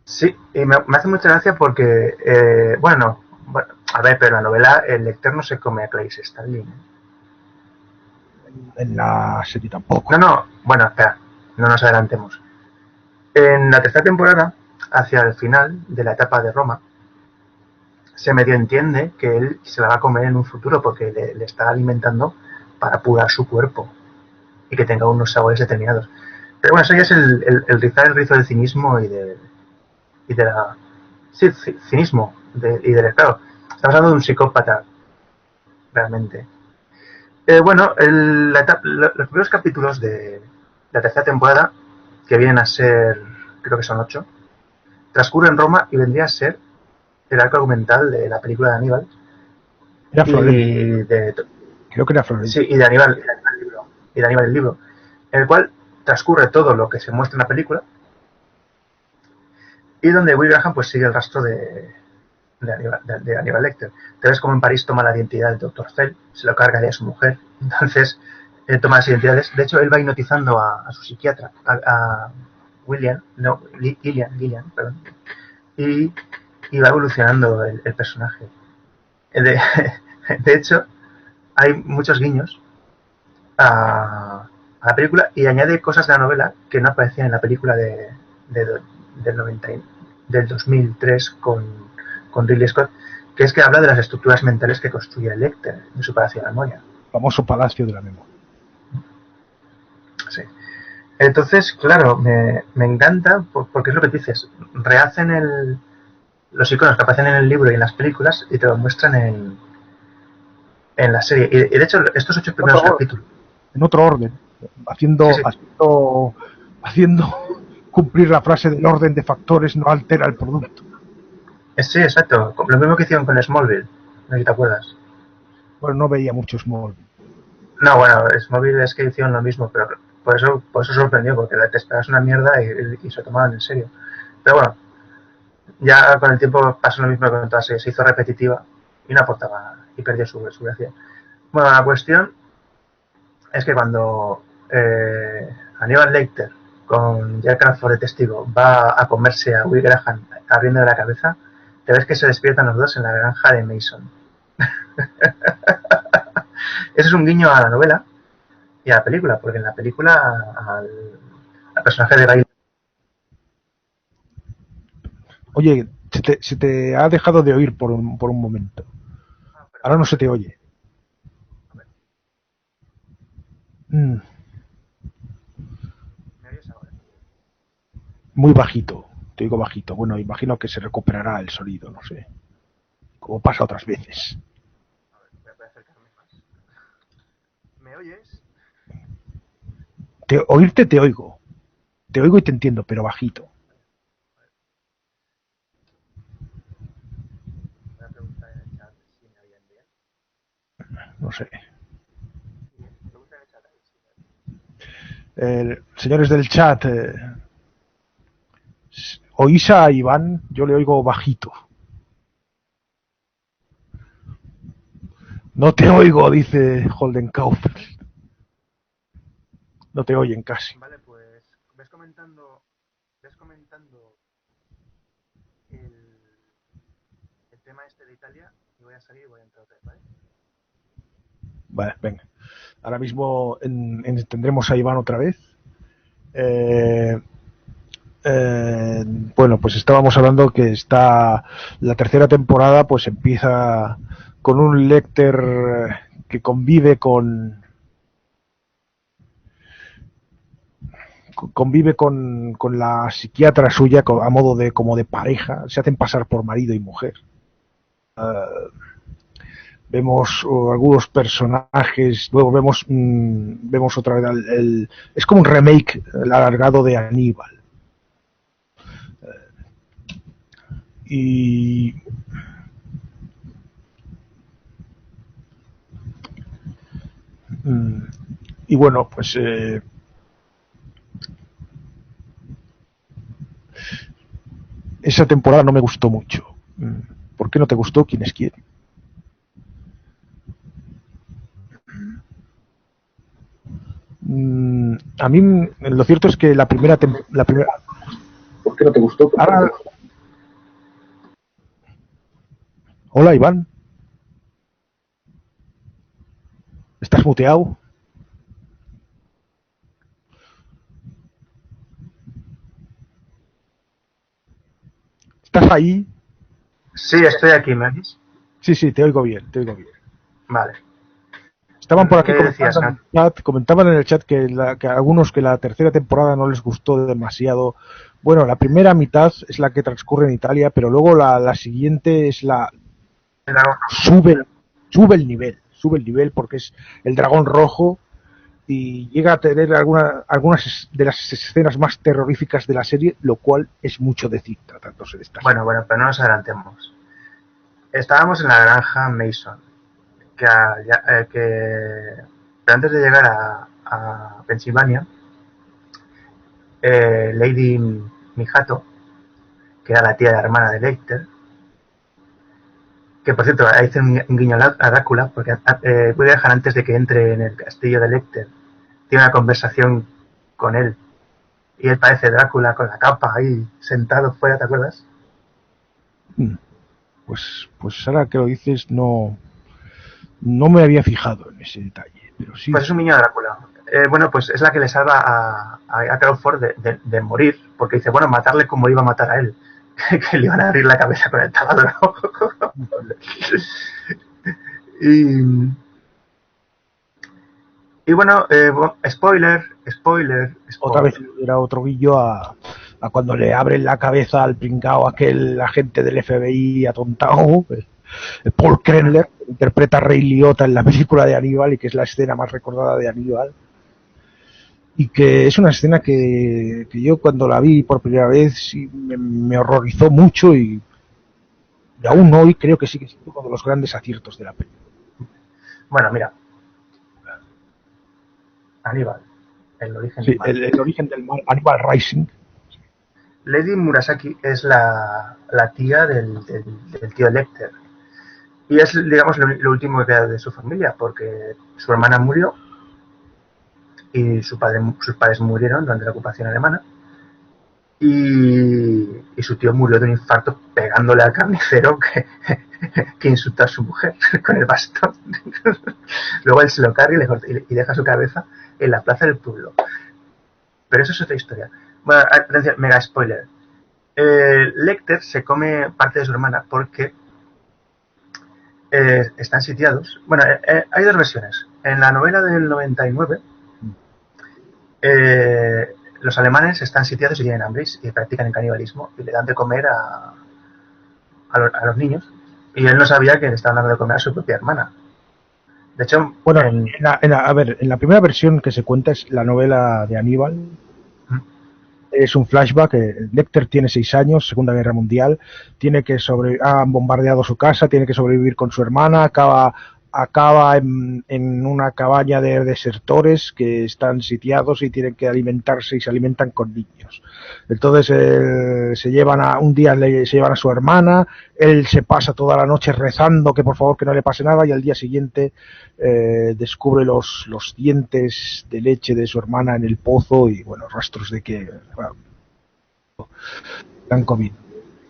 Sí, y me hace mucha gracia porque, bueno, a ver, pero en la novela el Lecter no se come a Clarice Starling. En la serie tampoco. No, bueno, espera, no nos adelantemos. En la tercera temporada, hacia el final de la etapa de Roma, se medio entiende que él se la va a comer en un futuro porque le está alimentando para apurar su cuerpo y que tenga unos sabores determinados. Pero bueno, eso ya es el rizar el rizo del cinismo y de la... Sí, cinismo y del Estado. Estamos hablando de un psicópata, realmente. Bueno, los primeros capítulos de la tercera temporada, que vienen a ser, creo que son 8, transcurre en Roma y vendría a ser el arco argumental de la película de Aníbal. Era Florencia. Creo que era Florencia. Sí, y de Aníbal el libro, en el cual transcurre todo lo que se muestra en la película y donde Will Graham pues sigue el rastro de Aníbal Lecter. Te ves como en París toma la identidad del Dr. Fell, se lo carga de a su mujer, entonces toma las identidades. De hecho, él va hipnotizando a su psiquiatra, a Gillian, perdón, y va evolucionando el personaje. De hecho, hay muchos guiños a la película y añade cosas de la novela que no aparecían en la película del 2003 con Ridley Scott, que es que habla de las estructuras mentales que construye Lecter en su Palacio de la Memoria. El famoso Palacio de la Memoria. Sí. Entonces, claro, me encanta porque es lo que dices, rehacen los iconos que aparecen en el libro y en las películas y te lo muestran en la serie. Y de hecho, estos 8 primeros capítulos. En otro orden, haciendo cumplir la frase del orden de factores no altera el producto. Sí, exacto. Lo mismo que hicieron con Smallville. No sé si te acuerdas. Bueno, no veía mucho Smallville. No, bueno, Smallville es que hicieron lo mismo, pero por eso sorprendió, porque te esperas una mierda y se lo tomaban en serio. Pero bueno, ya con el tiempo pasó lo mismo con toda serie, se hizo repetitiva y no aportaba y perdió su gracia. Bueno, la cuestión es que cuando Aníbal Lecter con Jack Crawford de testigo va a comerse a Will Graham abriendo la cabeza, te ves que se despiertan los dos en la granja de Mason. Ese es un guiño a la novela y a la película, porque en la película al personaje de Guy... Oye, se te ha dejado de oír por un momento. Ahora no se te oye. Mm, ¿Me oyes ahora? muy bajito, te digo bajito. Bueno, imagino que se recuperará el sonido, no sé, como pasa otras veces. A ver, voy a acercarme más. ¿Me oyes? Oírte te oigo y te entiendo, pero bajito, Voy a preguntar en el chat si me oyen bien. no sé. Sí, pregunta en el chat ahí si me oyen. Señores del chat, ¿oís a Iván? Yo le oigo bajito. No te oigo, dice Holden Kaufman. No te oyen casi. Vale, pues ves comentando el, el tema este de Italia y voy a salir y voy a entrar otra vez, ¿vale? Vale, venga. Ahora mismo tendremos a Iván otra vez. Eh, bueno, pues estábamos hablando que está la tercera temporada, pues empieza con un Lecter que convive con la psiquiatra suya a modo de como de pareja, se hacen pasar por marido y mujer. Vemos algunos personajes, luego vemos otra vez es como un remake alargado de Aníbal. Y mm, y bueno, pues esa temporada no me gustó mucho. ¿Por qué no te gustó? ¿Quién es quién? A mí lo cierto es que la primera. ¿Por qué no te gustó? Ahora, hola Iván, ¿estás muteado? ¿Estás ahí? Sí, estoy aquí, ¿me oyes? Sí, sí, te oigo bien, te oigo bien. Vale. Estaban por ¿Qué aquí decías? comentaban en el chat que algunos que la tercera temporada no les gustó demasiado. Bueno, la primera mitad es la que transcurre en Italia, pero luego la siguiente es El dragón sube, sube el nivel porque es el dragón rojo y llega a tener algunas de las escenas más terroríficas de la serie, lo cual es mucho decir tratándose de esta serie. Bueno, pero no nos adelantemos. Estábamos en la granja Mason, pero antes de llegar a Pensilvania, Lady Mijato, que era la tía de la hermana de Lecter, que por cierto, ahí hice un guiño a Drácula, porque voy a dejar antes de que entre en el castillo de Lecter, tiene una conversación con él, y él parece Drácula con la capa ahí sentado fuera, ¿te acuerdas? Pues ahora que lo dices, no me había fijado en ese detalle, pero sí. Pues es un niño de Drácula. Bueno, pues es la que le salva a Crawford de morir, porque dice, bueno, matarle como iba a matar a él, que le iban a abrir la cabeza con el taladro. y, y bueno, Otra vez spoiler. era otro guillo a cuando le abren la cabeza al pringao aquel agente del FBI atontado, Paul Krenler, que interpreta a Ray Liotta en la película de Aníbal y que es la escena más recordada de Aníbal. Y que es una escena que yo cuando la vi por primera vez sí, me horrorizó mucho y aún hoy creo que sigue siendo uno de los grandes aciertos de la película. Bueno, mira, Aníbal, el origen del Sí, mal. el origen del mal, Aníbal Rising. Lady Murasaki es la tía del tío Lecter. Y es, digamos, lo último que queda de su familia, porque su hermana murió y sus padres murieron durante la ocupación alemana. Y su tío murió de un infarto pegándole al carnicero que insultó a su mujer con el bastón. Luego él se lo carga y deja su cabeza en la plaza del pueblo. Pero eso es otra historia. Bueno, atención, mega spoiler. Lecter se come parte de su hermana porque están sitiados. Bueno, hay dos versiones. En la novela del 99 los alemanes están sitiados y tienen hambre y practican el canibalismo y le dan de comer a los niños. Y él no sabía que le estaban dando de comer a su propia hermana. De hecho, Bueno, a ver, en la primera versión que se cuenta es la novela de Aníbal. Es un flashback. Lecter tiene 6 años, Segunda Guerra Mundial, han bombardeado su casa, tiene que sobrevivir con su hermana, acaba en una cabaña de desertores que están sitiados y tienen que alimentarse y se alimentan con niños. Entonces un día se llevan a su hermana, él se pasa toda la noche rezando que por favor que no le pase nada y al día siguiente descubre los dientes de leche de su hermana en el pozo y bueno, rastros de que han comido.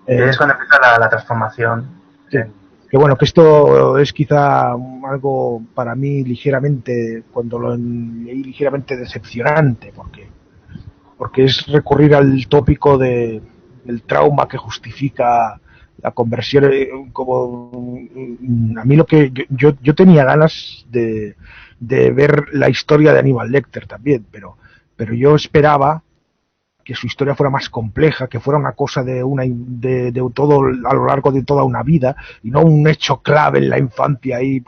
Es cuando empieza la transformación. Sí. Que bueno, que esto es quizá algo para mí cuando lo leí, ligeramente decepcionante, porque es recurrir al tópico del trauma que justifica la conversión. A mí lo que yo tenía ganas de ver la historia de Aníbal Lecter también, pero yo esperaba que su historia fuera más compleja, que fuera una cosa de todo a lo largo de toda una vida y no un hecho clave en la infancia ahí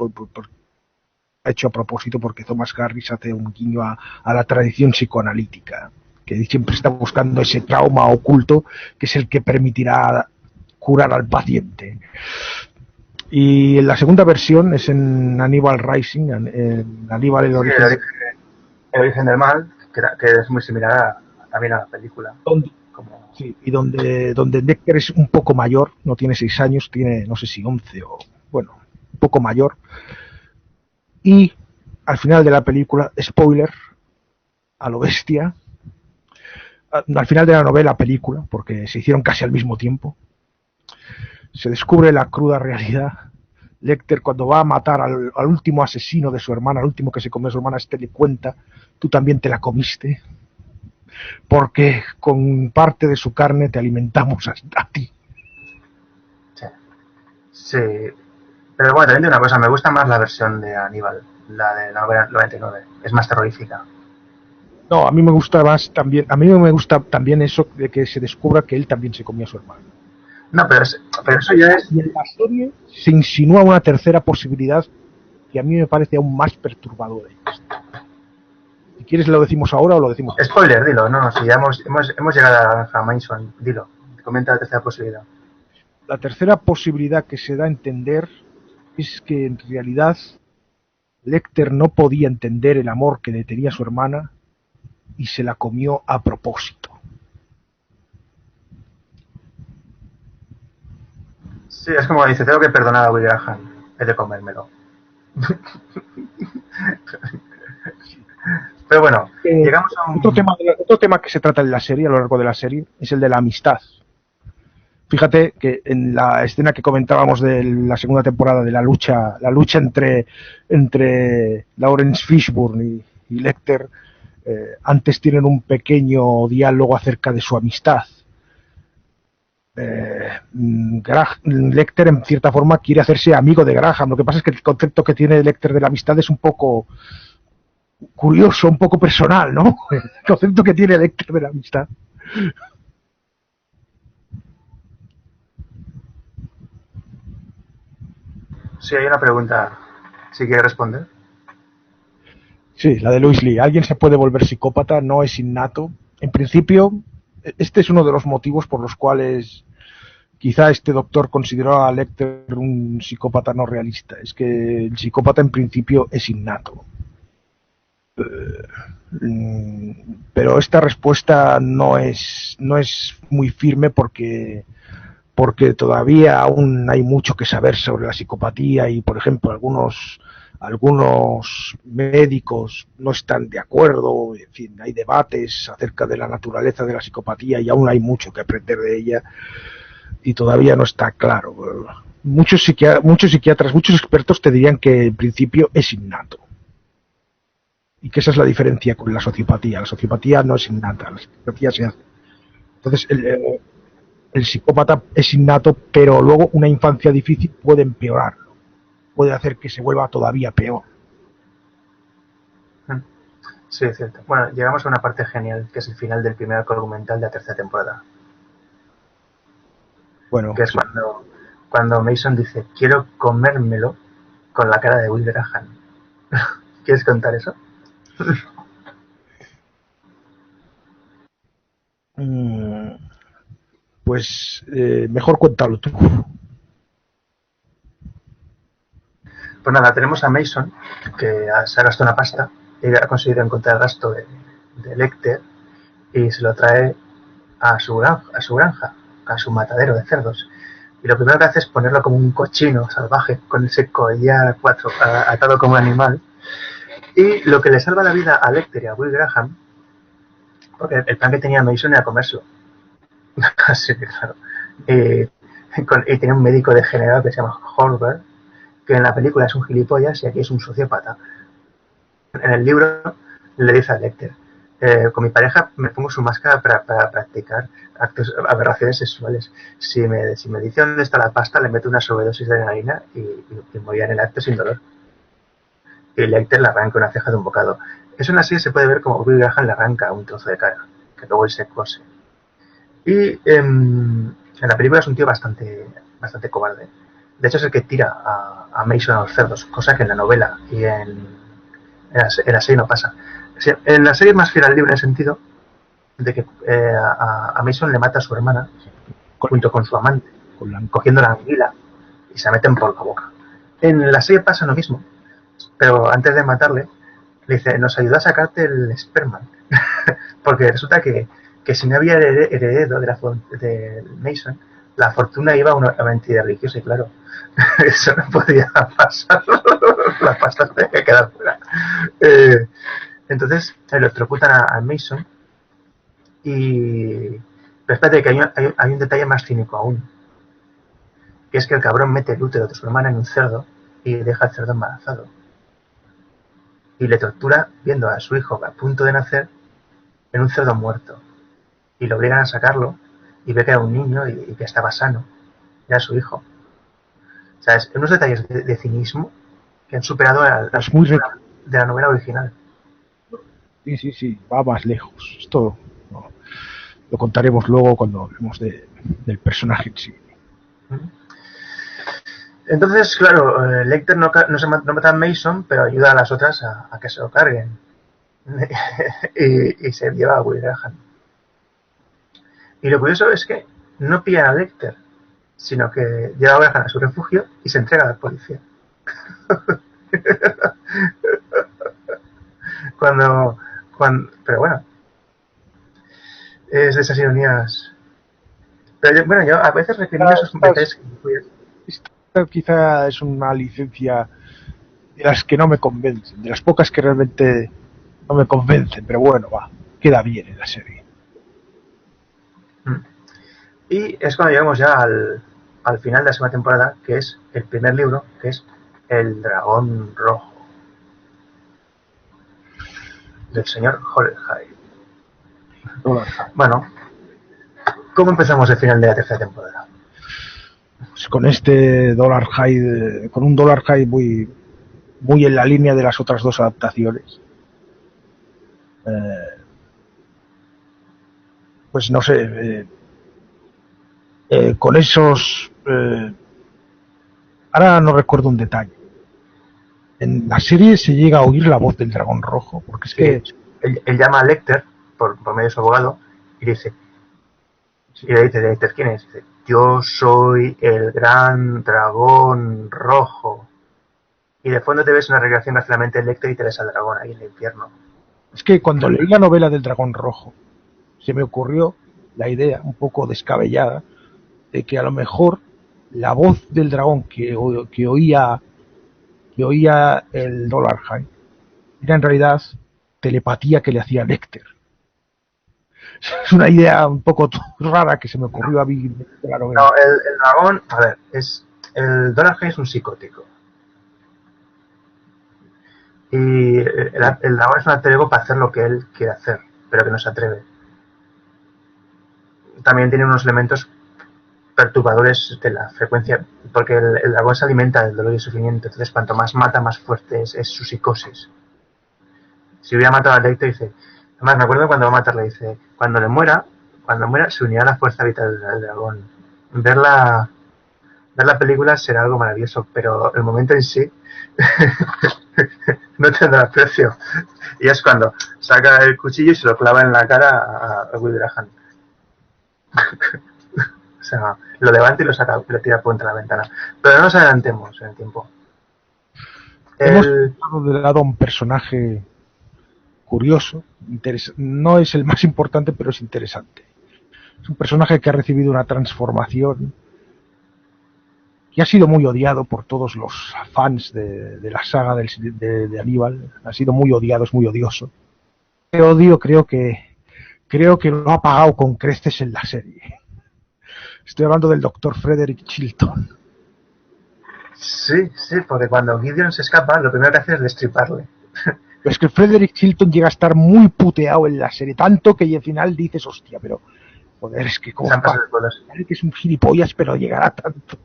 hecho a propósito porque Thomas Harris hace un guiño a la tradición psicoanalítica, que siempre está buscando ese trauma oculto que es el que permitirá curar al paciente. Y la segunda versión es en Aníbal Rising, en Aníbal el origen del mal, que es muy similar también a la película. Sí, y donde Lecter es un poco mayor, no tiene 6 años, tiene no sé si 11 o bueno, un poco mayor. Y al final de la película, spoiler, a lo bestia, al final de la novela película, porque se hicieron casi al mismo tiempo, se descubre la cruda realidad. Lecter, cuando va a matar al último asesino de su hermana, al último que se comió a su hermana, le cuenta: tú también te la comiste, porque con parte de su carne te alimentamos a ti. Sí, pero bueno, también de una cosa, me gusta más la versión de Aníbal, la de la novela 99, es más terrorífica. No, a mí me gusta también eso de que se descubra que él también se comía a su hermano. No, pero eso ya es... Y en la serie se insinúa una tercera posibilidad que a mí me parece aún más perturbadora. Si quieres lo decimos ahora o lo decimos... Spoiler, dilo, no, si ya hemos llegado a Manson, dilo, comenta la tercera posibilidad. La tercera posibilidad que se da a entender es que en realidad Lecter no podía entender el amor que le tenía a su hermana y se la comió a propósito. Sí, es como dice, tengo que perdonar a Willy Graham, he de comérmelo. Pero bueno, llegamos a un... Otro tema que se trata en la serie, a lo largo de la serie, es el de la amistad. Fíjate que en la escena que comentábamos de la segunda temporada de la lucha entre Lawrence Fishburne y Lecter, antes tienen un pequeño diálogo acerca de su amistad. Lecter en cierta forma quiere hacerse amigo de Graham. Lo que pasa es que el concepto que tiene Lecter de la amistad es un poco curioso, un poco personal, ¿no? El concepto que tiene Lecter de la amistad. Sí, hay una pregunta, si quiere responder. Sí, la de Louis Lee. ¿Alguien se puede volver psicópata? No es innato. En principio, este es uno de los motivos por los cuales quizá este doctor consideró a Lecter un psicópata no realista. Es que el psicópata en principio es innato. Pero esta respuesta no es muy firme porque todavía aún hay mucho que saber sobre la psicopatía y, por ejemplo, algunos médicos no están de acuerdo. En fin, hay debates acerca de la naturaleza de la psicopatía y aún hay mucho que aprender de ella y todavía no está claro. Muchos psiquiatras, muchos expertos te dirían que en principio es innato y que esa es la diferencia con la sociopatía. La sociopatía no es innata, la sociopatía se hace. Entonces, el psicópata es innato, pero luego una infancia difícil puede empeorarlo, puede hacer que se vuelva todavía peor. Sí, es cierto. Bueno, llegamos a una parte genial, que es el final del primer arco argumental de la tercera temporada. Bueno, Que es sí. cuando Mason dice, quiero comérmelo con la cara de Will Graham. ¿Quieres contar eso? Mm, pues mejor cuéntalo tú. Pues nada, tenemos a Mason, que se ha gastado una pasta y ha conseguido encontrar el rastro de Lecter y se lo trae a su granja, a su matadero de cerdos. Y lo primero que hace es ponerlo como un cochino salvaje, con ese collar atado como un animal. Y lo que le salva la vida a Lecter y a Will Graham, porque el plan que tenía Mason era comérselo. Así que claro. Y, y tiene un médico degenerado que se llama Horvath, que en la película es un gilipollas y aquí es un sociópata. En el libro le dice a Lecter, con mi pareja me pongo su máscara para practicar aberraciones sexuales. Si me dice dónde está la pasta, le meto una sobredosis de adrenalina y moría en el acto sin dolor. Y Lecter le arranca una ceja de un bocado. Eso en la serie se puede ver como Will Graham le arranca un trozo de cara, que luego él se cose. Y en la película es un tío bastante cobarde. De hecho es el que tira a Mason a los cerdos, cosa que en la novela y en la serie no pasa. En la serie es más fiel al libro en el sentido de que a Mason le mata a su hermana Con, junto con su amante, con la... cogiendo la anguila y se meten por la boca. En la serie pasa lo mismo, pero antes de matarle, le dice, nos ayuda a sacarte el esperma. Porque resulta que si no había heredero de Mason, la fortuna iba a una entidad religiosa y claro, eso no podía pasar. La pasta tenía que quedar fuera. Entonces electrocutan a Mason y... Pero espérate, que hay un detalle más cínico aún, que es que el cabrón mete el útero de su hermana en un cerdo y deja al cerdo embarazado. Y le tortura viendo a su hijo a punto de nacer en un cerdo muerto. Y lo obligan a sacarlo y ve que era un niño y que estaba sano. Era su hijo. O sea, es unos detalles de cinismo que han superado la Es muy... de la novela original. Sí, sí, sí, va más lejos. Esto no, lo contaremos luego cuando hablemos del personaje en sí. Entonces, claro, Lecter no mata a Mason, pero ayuda a las otras a que se lo carguen. y se lleva a Will Graham. Y lo curioso es que no pillan a Lecter, sino que lleva a Graham a su refugio y se entrega a la policía. Pero bueno, es de esas ironías. Pero bueno, yo a veces recrimino esos detalles. Esta quizá es una licencia de las que no me convencen, de las pocas que realmente no me convencen, pero bueno, va, queda bien en la serie. Y es cuando llegamos ya al final de la segunda temporada, que es el primer libro, que es El Dragón Rojo, del señor Holhide. Bueno, ¿cómo empezamos el final de la tercera temporada? Pues con este Dollar High, con un Dollar High muy en la línea de las otras dos adaptaciones. Pues no sé, con esos... ahora no recuerdo un detalle. En la serie se llega a oír la voz del dragón rojo, porque es que... Él llama a Lecter, por medio de su abogado, y dice... Y le dice, Lecter, ¿quién es? Dice, yo soy el gran dragón rojo. Y de fondo te ves una recreación rápidamente de Lecter y te ves al dragón ahí en el infierno. Es que cuando leí la novela del dragón rojo, se me ocurrió la idea, un poco descabellada, de que a lo mejor la voz del dragón que oía el Dollar High era en realidad telepatía que le hacía Lecter. Es una idea un poco rara que se me ocurrió a mí de la novela. No, el dragón, a ver, el Dollar High es un psicótico. Y el dragón es un alter ego para hacer lo que él quiere hacer, pero que no se atreve. También tiene unos elementos perturbadores de la frecuencia, porque el dragón se alimenta del dolor y el sufrimiento, entonces cuanto más mata, más fuerte es su psicosis. Si hubiera matado a Lecter, dice... Además, me acuerdo cuando va a matarle, dice... Cuando muera, se unirá a la fuerza vital del dragón. Ver la película será algo maravilloso, pero el momento en sí no tendrá precio. Y es cuando saca el cuchillo y se lo clava en la cara a Will Graham. O sea, lo levanta y lo saca y lo tira por entre la ventana. Pero no nos adelantemos en el tiempo. Hemos dejado de lado a un personaje curioso, no es el más importante, pero es interesante. Es un personaje que ha recibido una transformación y ha sido muy odiado por todos los fans de la saga de Aníbal. Ha sido muy odiado, es muy odioso. Este odio creo que lo ha pagado con creces en la serie. Estoy hablando del Dr. Frederick Chilton. Sí, porque cuando Gideon se escapa, lo primero que hace es destriparle. Pero es que Frederick Chilton llega a estar muy puteado en la serie, tanto que al final dices, hostia, pero joder, es que como que es un gilipollas, pero llegará tanto.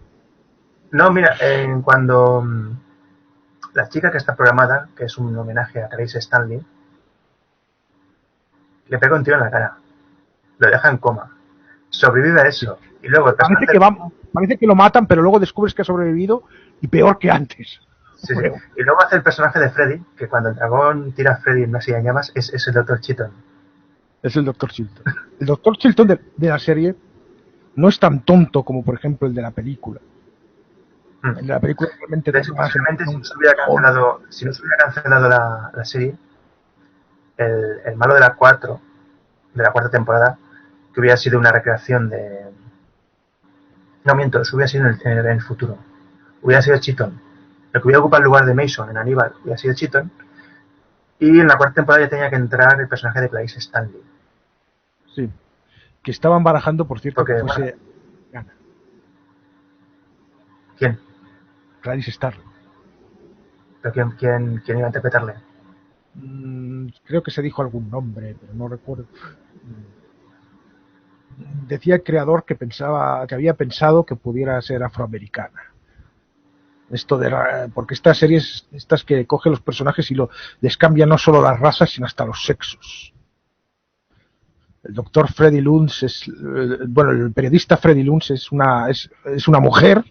No, mira, cuando la chica que está programada, que es un homenaje a Grace Stanley, le pega un tiro en la cara, lo deja en coma, sobrevive a eso, y luego el parece que lo matan, pero luego descubres que ha sobrevivido y peor que antes. Sí. Y luego hace el personaje de Freddy, que cuando el dragón tira a Freddy en una silla de llamas, es el Dr. Chilton. Es el Dr. Chilton. El Dr. Chilton de la serie no es tan tonto como, por ejemplo, el de la película. El de la película realmente... De hecho, posiblemente si no se hubiera cancelado la serie, el malo de la cuarta temporada, que hubiera sido una recreación de... No miento, eso hubiera sido en el futuro. Hubiera sido Chilton. El que hubiera ocupado el lugar de Mason en Aníbal hubiera sido Chilton. Y en la cuarta temporada ya tenía que entrar el personaje de Clarice Stanley. Sí. Que estaban barajando, por cierto, porque, que fuese... Bueno, ¿quién? Clarice Starling. ¿Pero quién iba a interpretarle? Creo que se dijo algún nombre, pero no recuerdo. Decía el creador que había pensado que pudiera ser afroamericana. Porque estas series, estas que coge los personajes y les cambian no solo las razas, sino hasta los sexos. El doctor Freddy Luntz el periodista Freddy Luntz es una mujer.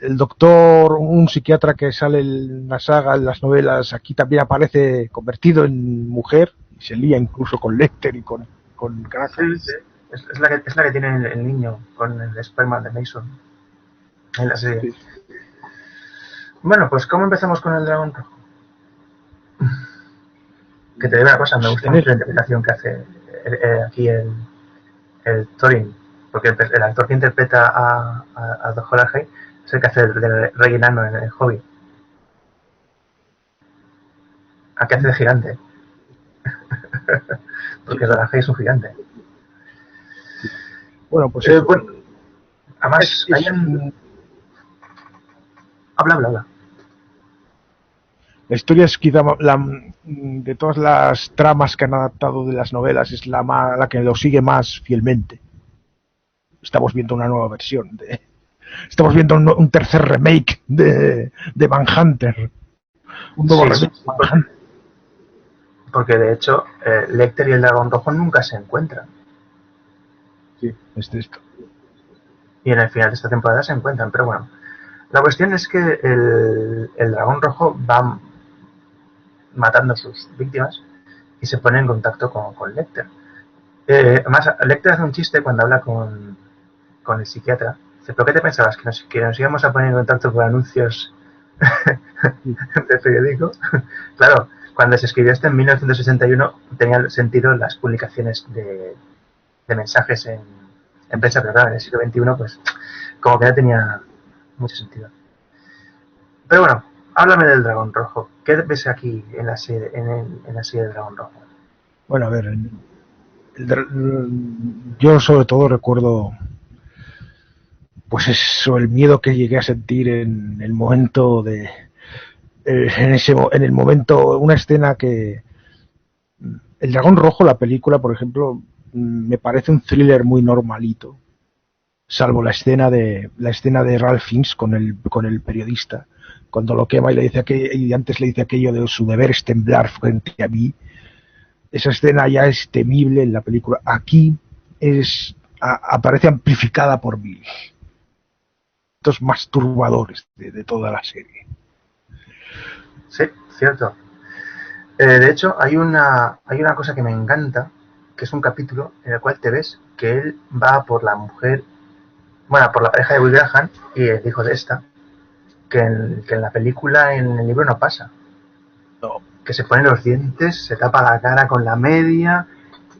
El doctor, un psiquiatra que sale en la saga, en las novelas, aquí también aparece convertido en mujer y se lía incluso con Lecter y con Graham. Sí. Es la que tiene el niño con el esperma de Mason en la serie. Sí. Bueno, pues ¿cómo empezamos con el dragón rojo? Que te digo una cosa, me gusta mucho la interpretación que hace aquí el Thorin, porque el actor que interpreta a Dr. Hay es el que hace de rey enano en el Hobbit. Aquí hace de gigante. Porque Dr. Hay es un gigante. Bueno, pues además habla. La historia es quizá de todas las tramas que han adaptado de las novelas es la que lo sigue más fielmente. Estamos viendo una nueva versión estamos viendo un tercer remake de Manhunter. Un nuevo remake de Manhunter. Porque de hecho Lecter y el dragón rojo nunca se encuentran. Sí, es esto. Y en el final de esta temporada se encuentran, pero bueno. La cuestión es que el dragón rojo va matando a sus víctimas y se pone en contacto con Lecter. Además, Lecter hace un chiste cuando habla con el psiquiatra. Dice, ¿pero qué te pensabas? ¿Que nos íbamos a poner en contacto por anuncios de periódico? Claro, cuando se escribió esto en 1961 tenían sentido las publicaciones de mensajes en prensa, pero claro, en el siglo XXI pues como que no tenía mucho sentido. Pero bueno, háblame del dragón rojo. ¿Qué ves aquí en la serie, en la serie del dragón rojo? Bueno, a ver, yo sobre todo recuerdo pues eso, el miedo que llegué a sentir en el momento en el momento, una escena que el dragón rojo, la película, por ejemplo, me parece un thriller muy normalito, salvo la escena de Ralph Fiennes con el periodista, cuando lo quema y le dice y antes le dice aquello de su deber es temblar frente a mí. Esa escena ya es temible en la película. Aquí aparece amplificada por mil. Estos más turbadores de toda la serie. Sí, cierto. De hecho, hay una cosa que me encanta, que es un capítulo en el cual te ves que él va por la mujer, bueno, por la pareja de Will Graham y el hijo de esta, que en la película, en el libro no pasa. No. Que se pone los dientes, se tapa la cara con la media,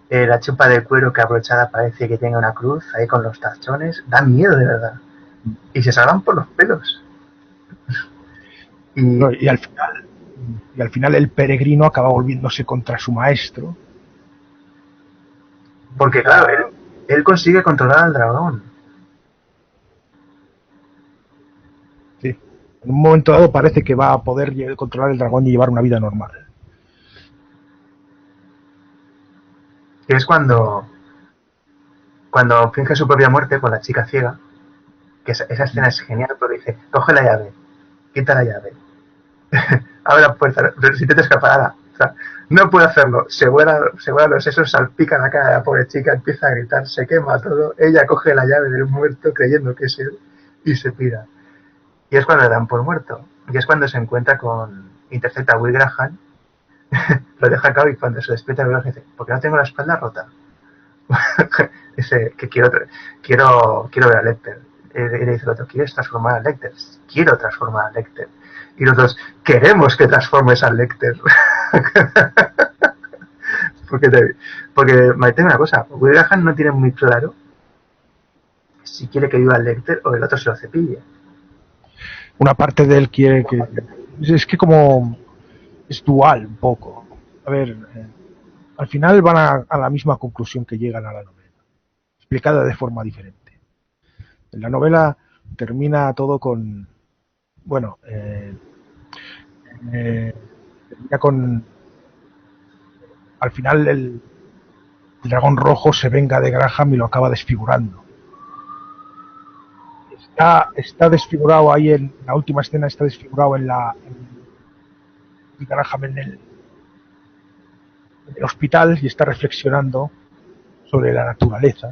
la chupa de cuero que aprovechada parece que tenga una cruz ahí con los tachones, da miedo de verdad. Y se salvan por los pelos. Y al final el peregrino acaba volviéndose contra su maestro. Porque claro, él consigue controlar al dragón. Sí. En un momento dado parece que va a poder controlar el dragón y llevar una vida normal. Y es cuando finge su propia muerte con la chica ciega, que esa escena es genial porque dice, coge la llave, quita la llave, abre la puerta, si te escapará. O sea, no puede hacerlo, se vuela los sesos, salpica la cara de la pobre chica, empieza a gritar, se quema todo, ella coge la llave del muerto creyendo que es él y se pira. Y es cuando le dan por muerto. Y es cuando se encuentra intercepta a Will Graham, lo deja caer y cuando se despierta Will Graham dice, ¿por qué no tengo la espalda rota? Dice que quiero ver a Lecter. Y le dice el otro, ¿quieres transformar a Lecter? Quiero transformar a Lecter. Y los dos, queremos que transformes a Lecter. Porque tengo una cosa, Will Graham no tiene muy claro si quiere que viva el Lecter o el otro se lo cepille. Una parte de él quiere que... Es que como... es dual un poco. A ver, al final van a la misma conclusión que llegan a la novela, explicada de forma diferente. En la novela termina todo con... Bueno, termina con... Al final el dragón rojo se venga de Graham y lo acaba desfigurando. Está desfigurado ahí en la última escena, está desfigurado en Graham en el hospital y está reflexionando sobre la naturaleza,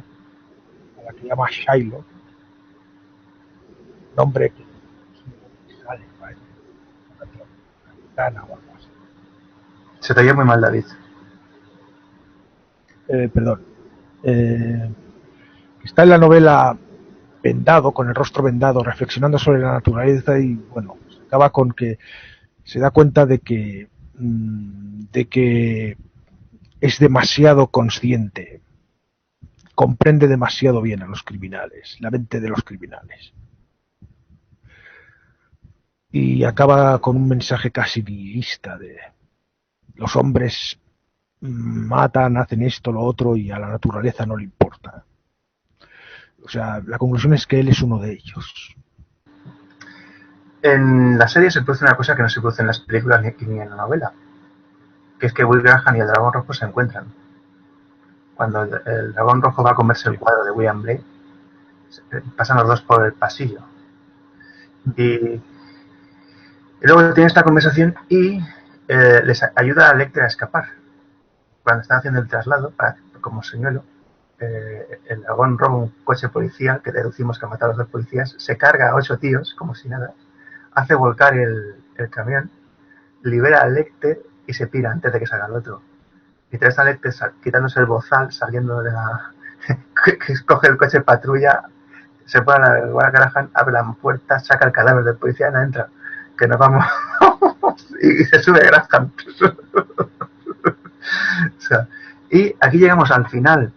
a la que llama Shiloh, nombre que sale, parece, o algo así. Se te oye muy mal, David. Perdón. Está en la novela vendado, con el rostro vendado, reflexionando sobre la naturaleza y, bueno, se acaba con que se da cuenta de que es demasiado consciente, comprende demasiado bien a los criminales, la mente de los criminales. Y acaba con un mensaje casi nihilista de los hombres matan, hacen esto, lo otro y a la naturaleza no le importa. O sea, la conclusión es que él es uno de ellos. En la serie se produce una cosa que no se produce en las películas ni en la novela, que es que Will Graham y el dragón rojo se encuentran. Cuando el dragón rojo va a comerse el cuadro de William Blake, pasan los dos por el pasillo. Y luego tienen esta conversación y les ayuda a Lecter a escapar. Cuando están haciendo el traslado, como señuelo, el dragón roba un coche policial, que deducimos que ha matado a los dos policías, se carga a 8 tíos, como si nada, hace volcar el camión, libera a Lecter y se pira antes de que salga el otro. Y te ves a Lecter quitándose el bozal, saliendo de la... que coge el coche patrulla, se pone a la Graham, abre la puerta, saca el cadáver del policía y no entra. Que nos vamos... y se sube Graham. O sea, y aquí llegamos al final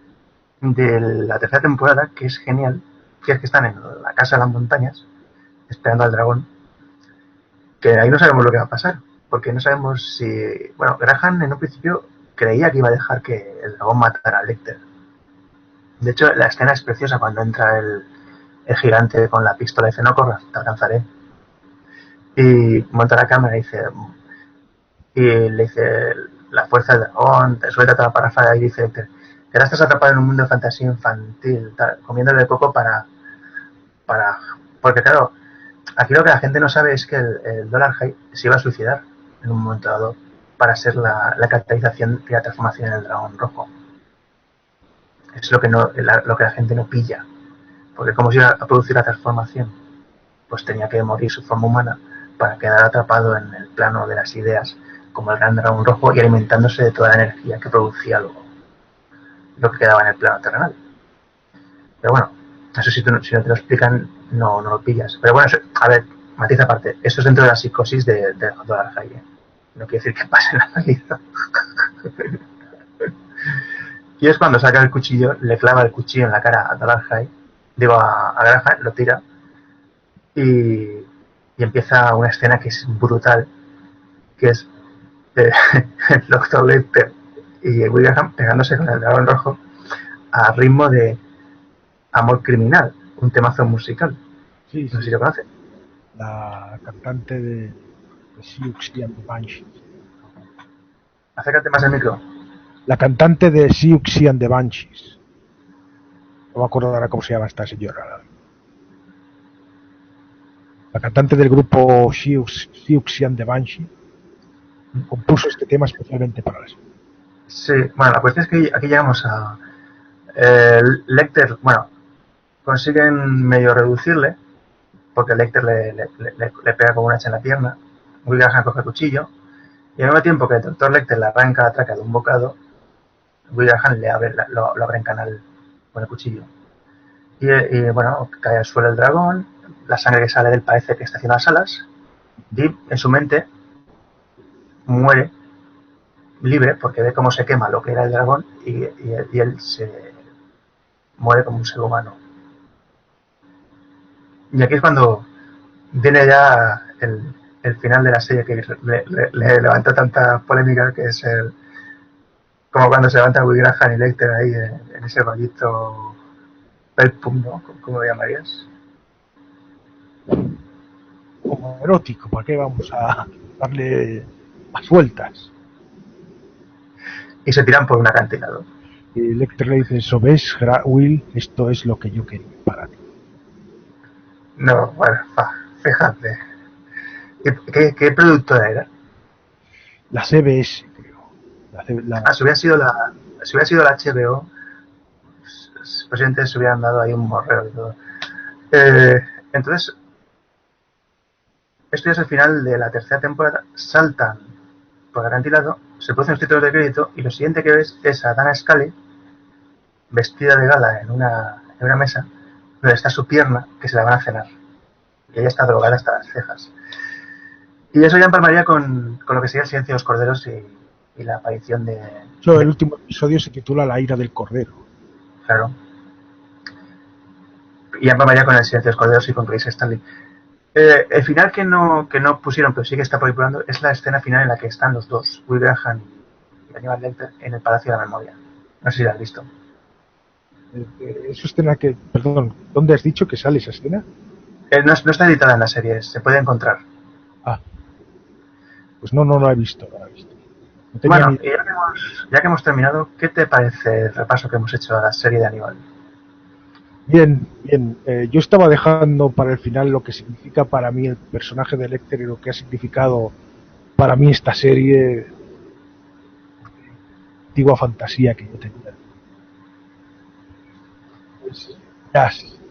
de la tercera temporada, que es genial, que es que están en la casa de las montañas, esperando al dragón, que ahí no sabemos lo que va a pasar, porque no sabemos si... Bueno, Graham en un principio creía que iba a dejar que el dragón matara a Lecter. De hecho, la escena es preciosa cuando entra el gigante con la pistola y dice, no corras, te alcanzaré. Y monta la cámara y le dice, la fuerza del dragón, te suelta toda la parafernalia y dice, que ahora estás atrapado en un mundo de fantasía infantil, comiéndole coco porque claro, aquí lo que la gente no sabe es que el Dollar High se iba a suicidar en un momento dado para ser la catalización y la transformación en el dragón rojo. Es lo que, lo que la gente no pilla. Porque como se iba a producir la transformación, pues tenía que morir su forma humana para quedar atrapado en el plano de las ideas como el gran dragón rojo y alimentándose de toda la energía que producía lo que quedaba en el plano terrenal. Pero bueno, eso si no te lo explican, no lo pillas. Pero bueno, eso, a ver, matiz aparte, esto es dentro de la psicosis de Dollar High. No quiere decir que pase en la realidad. Y es cuando saca el cuchillo, le clava el cuchillo en la cara a Dollar High, digo a Graham, lo tira y empieza una escena que es brutal, que es el Dr. Lecter y Will Graham pegándose con el dragón rojo a ritmo de Amor Criminal, un temazo musical. Sí, no sé si lo conoces. La cantante de Siouxsie and the Banshees. Acércate más al micro. La cantante de Siouxsie and the Banshees. No me acuerdo ahora cómo se llama esta señora. La cantante del grupo Siouxsie and the Banshees compuso este tema especialmente para la serie. Sí, bueno, la cuestión es que aquí llegamos a Lecter, bueno, consiguen medio reducirle, porque Lecter le pega como un hacha en la pierna. Will Graham coge el cuchillo, y al mismo tiempo que el doctor Lecter le arranca la traca de un bocado, Will Graham lo abre en canal con el cuchillo. Y bueno, cae al suelo el dragón, la sangre que sale de él parece que está haciendo las alas. Deep, en su mente, muere libre porque ve cómo se quema lo que era el dragón y él se muere como un ser humano. Y aquí es cuando viene ya el final de la serie que le levanta tanta polémica, que es como cuando se levanta Will Graham y Lecter ahí en ese rollito Pelpum, ¿no? ¿Cómo lo llamarías? Como erótico, ¿para qué vamos a darle más vueltas? Y se tiran por un acantilado. Y Lecter le dice, ¿eso ves, Will? Esto es lo que yo quería para ti. No, bueno, fíjate. ¿Qué productora era? La CBS, creo. Si hubiera sido la HBO, posiblemente se hubieran dado ahí un morreo y todo. Entonces, esto ya es el final de la tercera temporada. Saltan por el acantilado, se producen los títulos de crédito y lo siguiente que ves es a Dana Scully vestida de gala en una mesa donde está su pierna, que se la van a cenar. Y ella está drogada hasta las cejas. Y eso ya empalmaría con lo que sería El silencio de los corderos y la aparición de... El último episodio se titula La ira del cordero. Claro. Y ya empalmaría con El silencio de los corderos y con Grace Stanley. El final que no pusieron, pero sí que está populando, es la escena final en la que están los dos, Will Graham y Aníbal Lecter, en el Palacio de la Memoria. No sé si la has visto. ¿Esa escena que, perdón, dónde has dicho que sale esa escena? No está editada en la serie, se puede encontrar. Pues no la he visto. No bueno, y ya que hemos terminado, ¿qué te parece el repaso que hemos hecho a la serie de Aníbal? Bien. Yo estaba dejando para el final lo que significa para mí el personaje de Lecter y lo que ha significado para mí esta serie, antigua fantasía que yo tenía. Pues,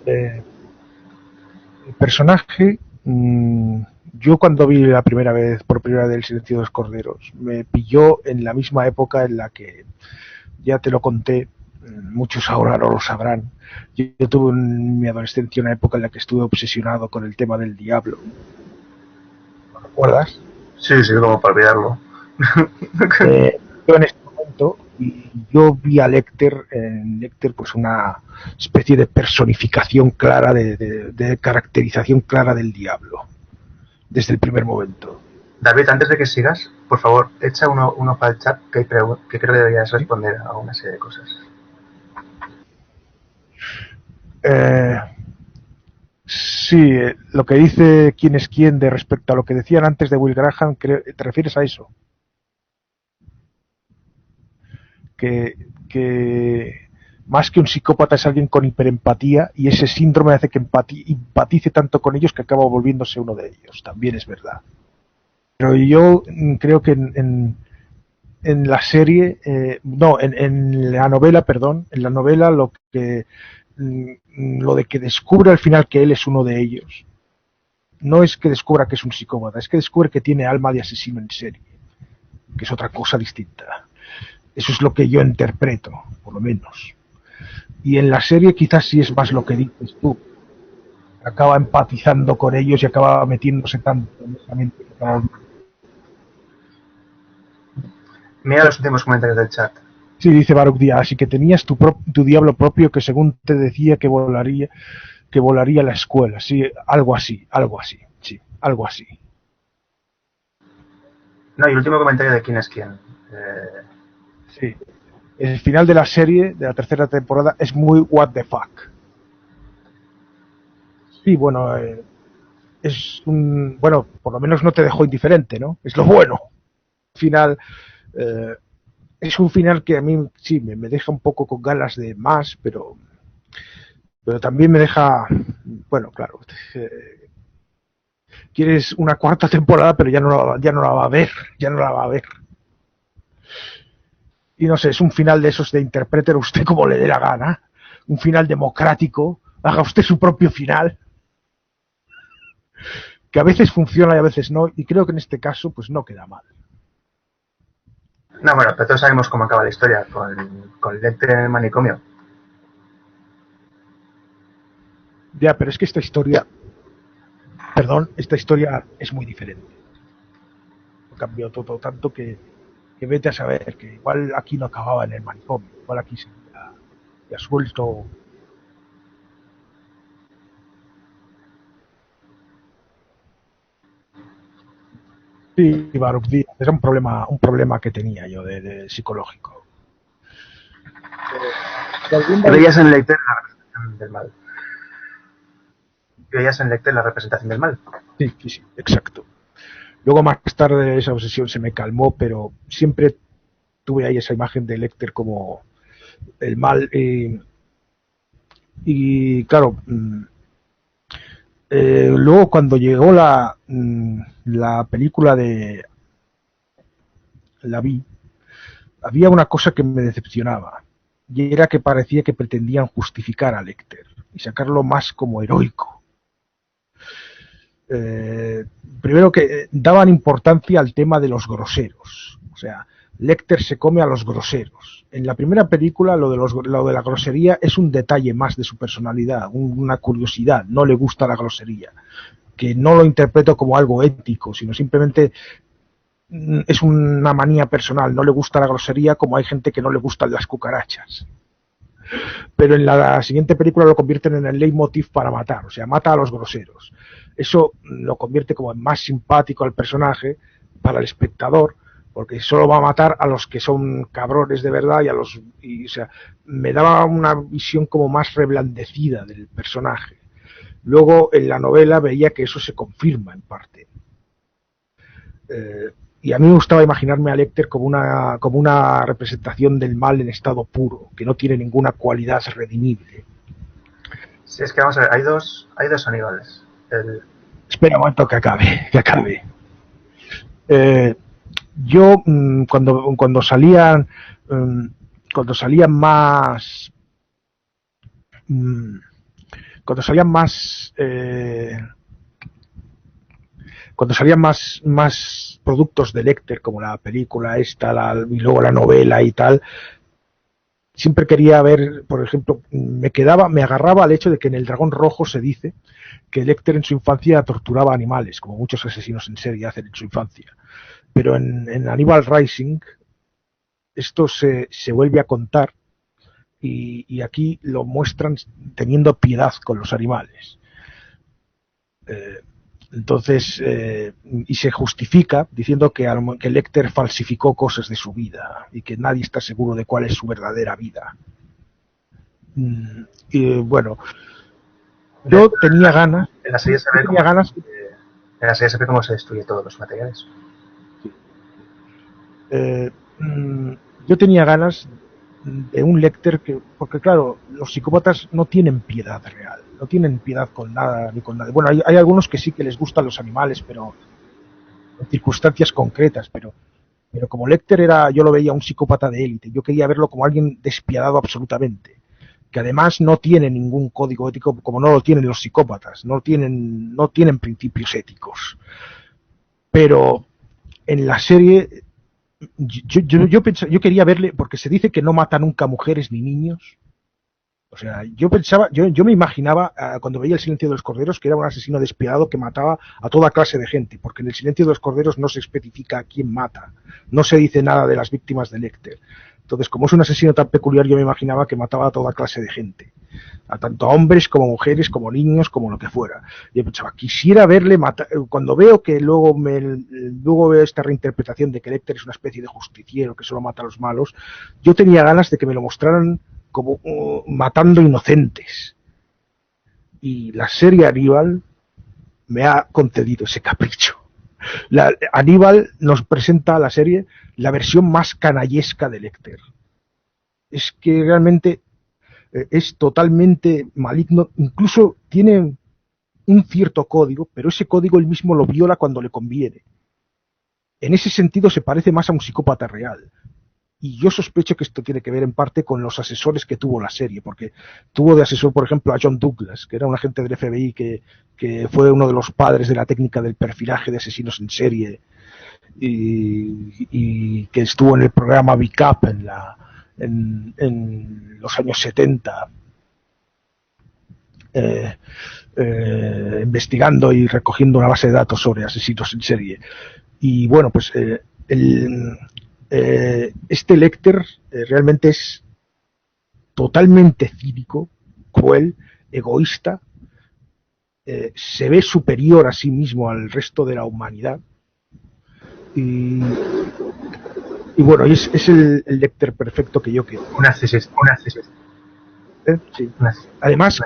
el personaje, yo cuando vi por primera vez El silencio de los corderos, me pilló en la misma época en la que, ya te lo conté, muchos ahora no lo sabrán, yo tuve en mi adolescencia una época en la que estuve obsesionado con el tema del diablo. ¿Lo recuerdas? Sí, como para olvidarlo. Yo en este momento, yo vi a Lecter, pues una especie de personificación clara, de caracterización clara del diablo, desde el primer momento. David, antes de que sigas, por favor, echa uno para el chat que creo que deberías responder a una serie de cosas. Sí, lo que dice quién es quién de respecto a lo que decían antes de Will Graham, ¿te refieres a eso? Que Más que un psicópata es alguien con hiperempatía y ese síndrome hace que empatice tanto con ellos que acaba volviéndose uno de ellos. También es verdad. Pero yo creo que en la serie, no, en la novela, perdón, en la novela lo de que descubre al final que él es uno de ellos, no es que descubra que es un psicópata, es que descubre que tiene alma de asesino en serie, que es otra cosa distinta. Eso es lo que yo interpreto, por lo menos. Y en la serie quizás sí es más lo que dices tú. Acaba empatizando con ellos y acaba metiéndose tanto en esa mente que acaba... Mira los últimos comentarios del chat. Sí, dice Baruch Díaz, así que tenías tu diablo propio que según te decía que volaría a la escuela. Sí, algo así, sí, algo así. No, y el último comentario de quién es quién. Sí. El final de la serie, de la tercera temporada, es muy what the fuck. Sí, bueno, es un... Bueno, por lo menos no te dejó indiferente, ¿no? Es lo bueno. Al final... es un final que a mí sí me deja un poco con ganas de más, pero también me deja, bueno, claro, quieres una cuarta temporada, pero ya no la va a ver, ya no la va a ver. Y no sé, es un final de esos de interprételo usted como le dé la gana, un final democrático, haga usted su propio final, que a veces funciona y a veces no, y creo que en este caso pues no queda mal. No, bueno, pero todos sabemos cómo acaba la historia, con Lecter en el manicomio. Ya, pero es que esta historia es muy diferente. Cambió todo tanto que vete a saber que igual aquí no acababa en el manicomio, igual aquí se ha suelto. Sí, Baruch Díaz, era un problema que tenía yo de psicológico. ¿Qué veías en Lecter la representación del mal? ¿Qué veías en Lecter la representación del mal? Sí, exacto. Luego más tarde esa obsesión se me calmó, pero siempre tuve ahí esa imagen de Lecter como el mal. Y claro, luego cuando llegó la película de La Vi, había una cosa que me decepcionaba, y era que parecía que pretendían justificar a Lecter y sacarlo más como heroico. Primero que daban importancia al tema de los groseros, o sea, Lecter se come a los groseros. En la primera película lo de la grosería es un detalle más de su personalidad, una curiosidad, no le gusta la grosería, que no lo interpreto como algo ético, sino simplemente es una manía personal, no le gusta la grosería como hay gente que no le gustan las cucarachas. Pero en la siguiente película lo convierten en el leitmotiv para matar, o sea, mata a los groseros. Eso lo convierte como más simpático al personaje para el espectador, porque solo va a matar a los que son cabrones de verdad o sea, me daba una visión como más reblandecida del personaje. Luego en la novela veía que eso se confirma en parte. Y a mí me gustaba imaginarme a Lecter como una representación del mal en estado puro, que no tiene ninguna cualidad redimible. Sí, es que vamos a ver, hay dos Aníbales. Espera un momento que acabe. Yo cuando salían más cuando salían más productos de Lecter, como la película esta, y luego la novela y tal, siempre quería ver, por ejemplo, me agarraba al hecho de que en El Dragón Rojo se dice que Lecter en su infancia torturaba animales, como muchos asesinos en serie hacen en su infancia. Pero en Hannibal Rising esto se vuelve a contar y aquí lo muestran teniendo piedad con los animales. Entonces, y se justifica diciendo que Lecter falsificó cosas de su vida y que nadie está seguro de cuál es su verdadera vida. Y bueno, yo tenía ganas. En la serie se ve cómo se destruye todos los materiales. Yo tenía ganas de un Lecter porque claro, los psicópatas no tienen piedad real, no tienen piedad con nada ni con nada. Bueno, hay algunos que sí que les gustan los animales, pero en circunstancias concretas, pero como Lecter yo lo veía un psicópata de élite, yo quería verlo como alguien despiadado absolutamente, que además no tiene ningún código ético como no lo tienen los psicópatas, no tienen principios éticos. Pero en la serie yo quería verle, porque se dice que no mata nunca mujeres ni niños. O sea, yo me imaginaba cuando veía El silencio de los corderos que era un asesino despiadado que mataba a toda clase de gente, porque en El silencio de los corderos no se especifica a quién mata, no se dice nada de las víctimas de Lecter. Entonces, como es un asesino tan peculiar, yo me imaginaba que mataba a toda clase de gente, a tanto a hombres como mujeres, como niños, como lo que fuera. Yo pensaba, quisiera verle matar. Cuando veo que luego veo esta reinterpretación de que Lecter es una especie de justiciero que solo mata a los malos, yo tenía ganas de que me lo mostraran como matando inocentes. Y la serie Aníbal me ha concedido ese capricho. Aníbal nos presenta a la serie la versión más canallesca de Lecter. Es que realmente es totalmente maligno, incluso tiene un cierto código, pero ese código él mismo lo viola cuando le conviene. En ese sentido se parece más a un psicópata real. Y yo sospecho que esto tiene que ver en parte con los asesores que tuvo la serie, porque tuvo de asesor, por ejemplo, a John Douglas, que era un agente del FBI que fue uno de los padres de la técnica del perfilaje de asesinos en serie y que estuvo en el programa Big Up en los años 70, investigando y recogiendo una base de datos sobre asesinos en serie. Y bueno, pues este Lecter realmente es totalmente cínico, cruel, egoísta, se ve superior a sí mismo al resto de la humanidad y bueno, es el Lecter perfecto que yo quiero. Un narcisista. Sí. Además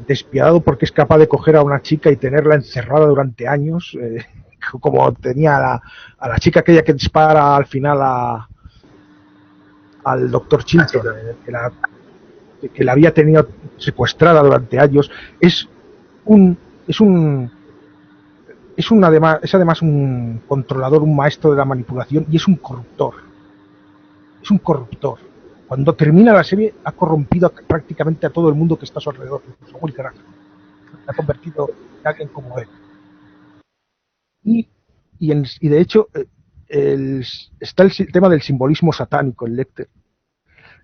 despiadado porque es capaz de coger a una chica y tenerla encerrada durante años, como tenía a la chica aquella que dispara al final al Dr. Chilton, que la había tenido secuestrada durante años. Es además un controlador, un maestro de la manipulación y es un corruptor. Cuando termina la serie ha corrompido prácticamente a todo el mundo que está a su alrededor, incluso Will Graham. Se ha convertido en alguien como él. Y de hecho está el tema del simbolismo satánico en Lecter.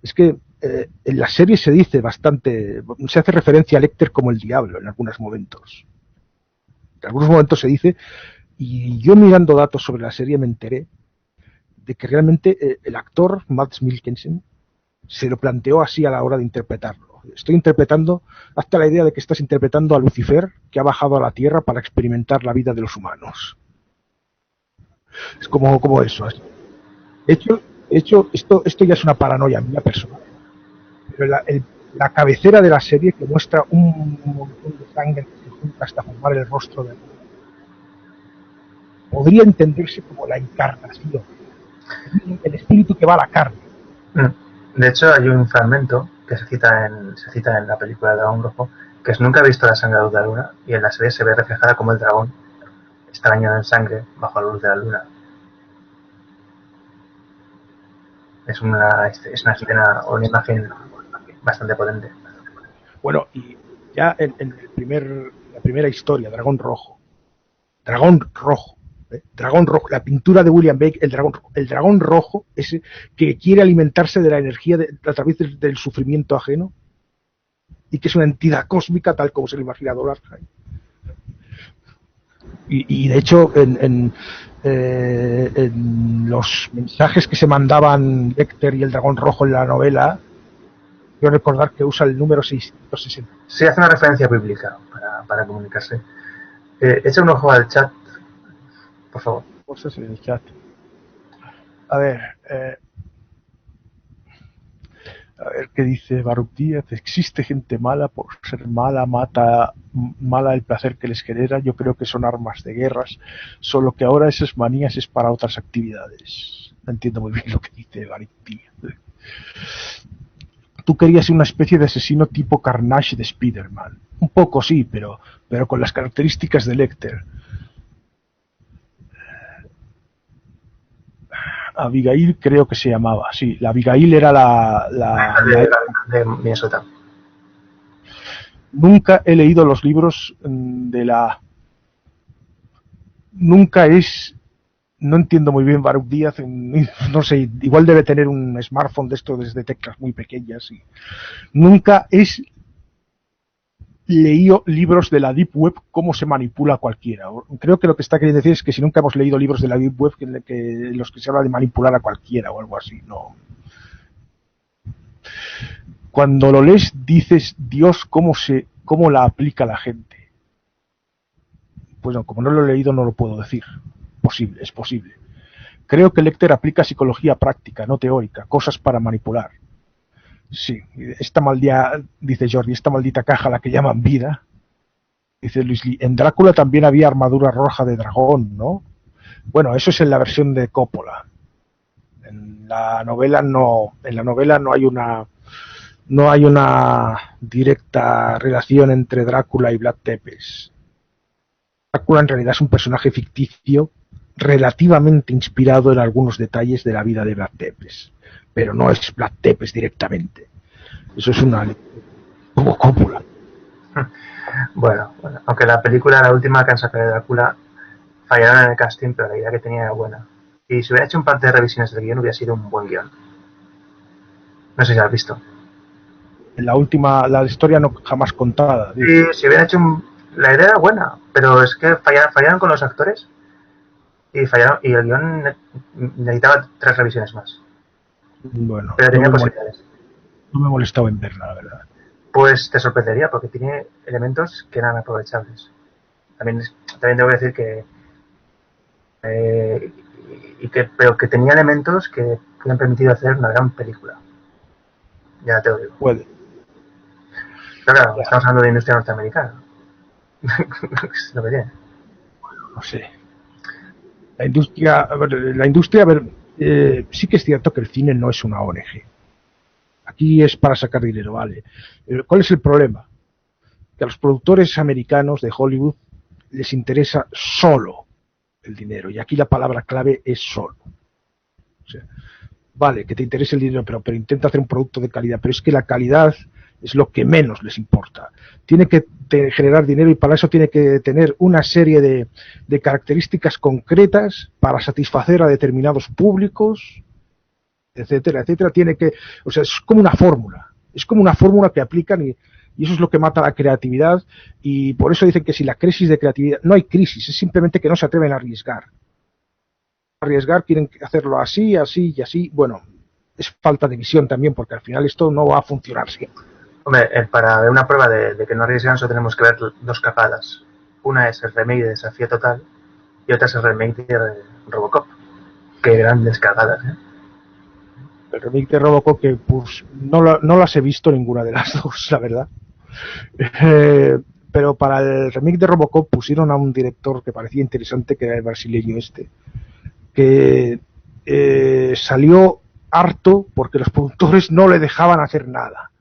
Es que en la serie se dice bastante, se hace referencia a Lecter como el diablo en algunos momentos. En algunos momentos se dice, y yo mirando datos sobre la serie me enteré de que realmente el actor Mads Mikkelsen se lo planteó así a la hora de interpretarlo. Estoy interpretando, hasta la idea de que estás interpretando a Lucifer, que ha bajado a la Tierra para experimentar la vida de los humanos. Es como eso. De hecho esto ya es una paranoia mía personal. Pero la cabecera de la serie, que muestra un montón de sangre que se junta hasta formar el rostro de podría entenderse como la encarnación, el espíritu que va a la carne. De hecho, hay un fragmento que se cita en la película de Dragón Rojo, que es nunca he visto la sangre a la luz de la luna, y en la serie se ve reflejada como el dragón está bañado en sangre bajo la luz de la luna. Es una escena o una imagen bastante potente. Bueno, y ya en la primera historia, Dragón Rojo, la pintura de William Blake, el dragón rojo, ese que quiere alimentarse de la energía a través del sufrimiento ajeno y que es una entidad cósmica tal como se lo imagina Dolarheim. Y de hecho en los mensajes que se mandaban Lecter y el dragón rojo en la novela, quiero recordar que usa el número 660. Sí, hace una referencia bíblica para comunicarse. Echa un ojo al chat, por favor. Cosas en el chat. A ver qué dice Baruch Díaz. Existe gente mala, por ser mala mata mala el placer que les genera. Yo creo que son armas de guerras, solo que ahora esas manías es para otras actividades. No entiendo muy bien lo que dice Baruch Díaz. Tú querías una especie de asesino tipo Carnage de Spider-Man. Un poco sí, pero con las características de Lecter. Abigail creo que se llamaba, sí. La Abigail era de Minnesota. Nunca he leído los libros de la... Nunca es... No entiendo muy bien Baruch Díaz, no sé, igual debe tener un smartphone de esto desde teclas muy pequeñas. Y nunca es leído libros de la Deep Web, cómo se manipula cualquiera. Creo que lo que está queriendo decir es que si nunca hemos leído libros de la Deep Web que los que se habla de manipular a cualquiera o algo así, no. Cuando lo lees dices, Dios, cómo la aplica la gente. Pues no, como no lo he leído no lo puedo decir. Es posible. Creo que Lecter aplica psicología práctica, no teórica, cosas para manipular. Sí, dice Jordi, esta maldita caja a la que llaman vida. Dice Luis Lee, en Drácula también había armadura roja de dragón, ¿no? Bueno, eso es en la versión de Coppola. En la novela no hay una directa relación entre Drácula y Vlad Tepes. Drácula en realidad es un personaje ficticio relativamente inspirado en algunos detalles de la vida de Vlad Tepes, pero no es Vlad Tepes directamente. Eso es como Coppola. Bueno, aunque la última que han sacado de Drácula, fallaron en el casting, pero la idea que tenía era buena. Y si hubiera hecho un par de revisiones del guión, hubiera sido un buen guión. No sé si has visto. En la última, la historia no jamás contada. Sí, si hubiera hecho la idea era buena, pero es que fallaron con los actores y el guión necesitaba 3 revisiones más. Bueno, pero tenía posibilidades. No me he molestado en verla, la verdad. Pues te sorprendería porque tiene elementos que eran aprovechables. También debo decir que pero que tenía elementos que le han permitido hacer una gran película. Ya te lo digo. Puede. Pero claro, ya. Estamos hablando de industria norteamericana. Lo que tiene. No sé. La industria, sí que es cierto que el cine no es una ONG. Aquí es para sacar dinero, vale. ¿Cuál es el problema? Que a los productores americanos de Hollywood les interesa solo el dinero. Y aquí la palabra clave es solo. O sea, vale, que te interese el dinero, pero intenta hacer un producto de calidad. Pero es que la calidad es lo que menos les importa. Tiene que generar dinero y para eso tiene que tener una serie de características concretas para satisfacer a determinados públicos, etcétera, etcétera. Es como una fórmula. Es como una fórmula que aplican y eso es lo que mata la creatividad. Y por eso dicen que si la crisis de creatividad... No hay crisis, es simplemente que no se atreven a arriesgar. Quieren hacerlo así, así y así. Bueno, es falta de visión también, porque al final esto no va a funcionar siempre. Hombre, para ver una prueba de que no arriesgan, solo tenemos que ver 2 cagadas. Una es el remake de Desafío Total y otra es el remake de Robocop. Qué grandes cagadas, ¿eh? El remake de Robocop, que pues no las he visto ninguna de las dos, la verdad. Pero para el remake de Robocop pusieron a un director que parecía interesante, que era el brasileño que salió harto porque los productores no le dejaban hacer nada.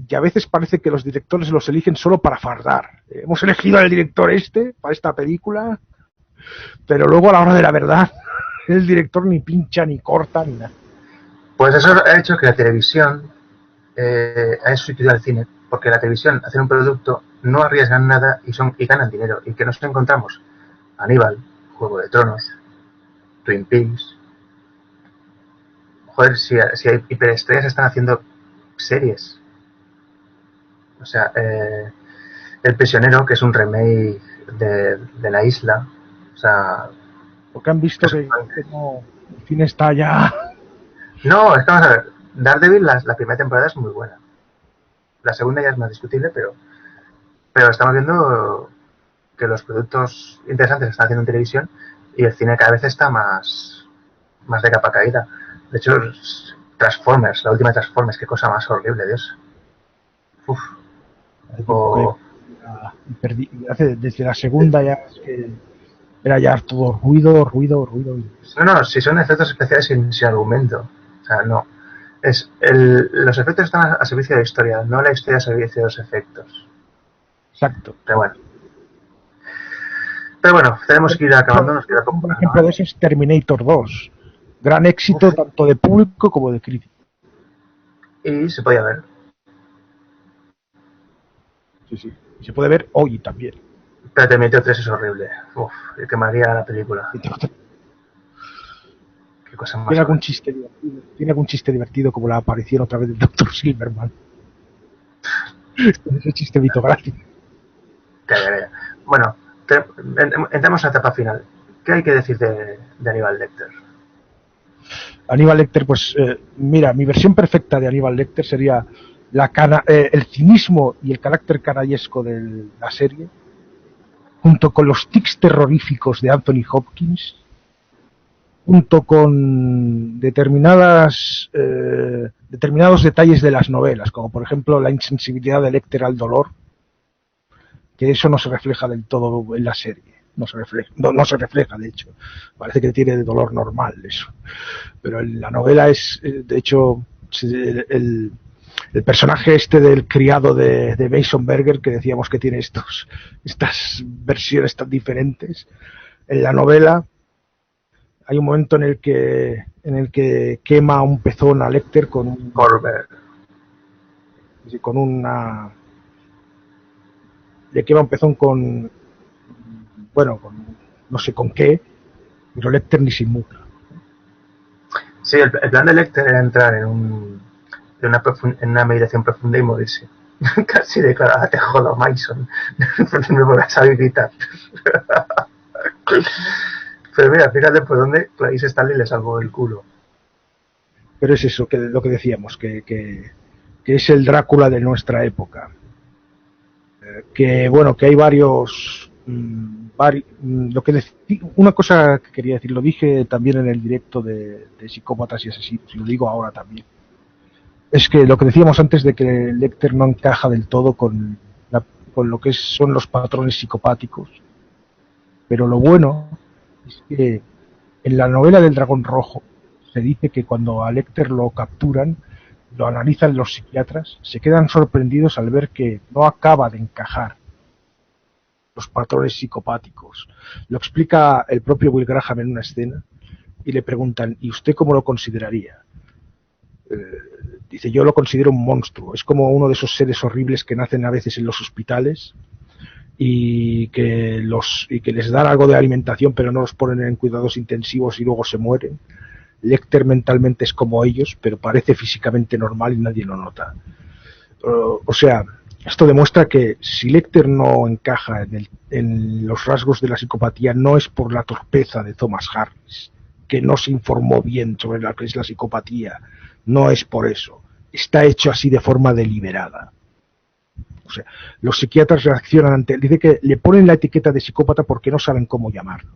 Y a veces parece que los directores los eligen solo para fardar. Hemos elegido al director para esta película, pero luego a la hora de la verdad el director ni pincha, ni corta, ni nada. Pues eso ha hecho que la televisión haya sustituido al cine, porque la televisión hace un producto, no arriesgan nada y ganan dinero. ¿Y que nos encontramos? Aníbal, Juego de Tronos, Twin Peaks. Joder, si hay hiperestrellas están haciendo series. O sea, El Prisionero, que es un remake de La Isla. O sea... Porque han visto que no, el cine está ya... No, es que vamos a ver. Daredevil, la primera temporada es muy buena. La segunda ya es más discutible, pero estamos viendo que los productos interesantes se están haciendo en televisión y el cine cada vez está más de capa caída. De hecho, Transformers, la última Transformers, qué cosa más horrible, Dios. Uf. Desde la segunda ya era ya todo ruido. No, si son efectos especiales sin argumento. sea, no. Los efectos están a servicio de la historia, no la historia a servicio de los efectos. Exacto. Pero bueno. Tenemos que ir acabando. Nos queda poco. Un ejemplo de eso es Terminator 2. Gran éxito tanto de público como de crítico. Y se podía ver. Sí. Se puede ver hoy también. Pero Terminator 3 es horrible. Uf, yo quemaría la película. Qué cosa más. Tiene algún chiste divertido como la aparición otra vez del Dr. Silverman. Ese chiste mitográfico. Calla. Bueno, entramos a la etapa final. ¿Qué hay que decir de Aníbal Lecter? Aníbal Lecter, pues mira, mi versión perfecta de Aníbal Lecter sería el cinismo y el carácter canallesco de la serie, junto con los tics terroríficos de Anthony Hopkins, junto con determinados detalles de las novelas, como por ejemplo la insensibilidad de Lecter al dolor, que eso no se refleja del todo en la serie. No se refleja, de hecho. Parece que tiene dolor normal eso. Pero en la novela es, de hecho, el personaje este del criado de Mason Berger, que decíamos que tiene estas versiones tan diferentes, en la novela hay un momento en el que quema un pezón a Lecter con una... Le quema un pezón con no sé con qué, pero Lecter ni se inmuta. Sí, el plan de Lecter era entrar en una meditación profunda y morirse. Casi declaraba, te jodo, Mason. Me voy a saber gritar. Pero mira, fíjate por dónde Clarice Stanley le salvó el culo. Pero es eso, lo que decíamos, que es el Drácula de nuestra época. Que hay varios... una cosa que quería decir, lo dije también en el directo de Psicópatas y Asesinos, y lo digo ahora también. Es que lo que decíamos antes de que Lecter no encaja del todo con lo que son los patrones psicopáticos. Pero lo bueno es que en la novela del Dragón Rojo se dice que cuando a Lecter lo capturan, lo analizan los psiquiatras, se quedan sorprendidos al ver que no acaba de encajar los patrones psicopáticos. Lo explica el propio Will Graham en una escena y le preguntan, ¿y usted cómo lo consideraría? Dice, yo lo considero un monstruo. Es como uno de esos seres horribles que nacen a veces en los hospitales y que les dan algo de alimentación pero no los ponen en cuidados intensivos y luego se mueren. Lecter mentalmente es como ellos, pero parece físicamente normal y nadie lo nota. O sea, esto demuestra que si Lecter no encaja en los rasgos de la psicopatía, no es por la torpeza de Thomas Harris, que no se informó bien sobre lo que es la psicopatía. No es por eso. Está hecho así de forma deliberada. O sea, los psiquiatras reaccionan ante él. Dice que le ponen la etiqueta de psicópata porque no saben cómo llamarlo.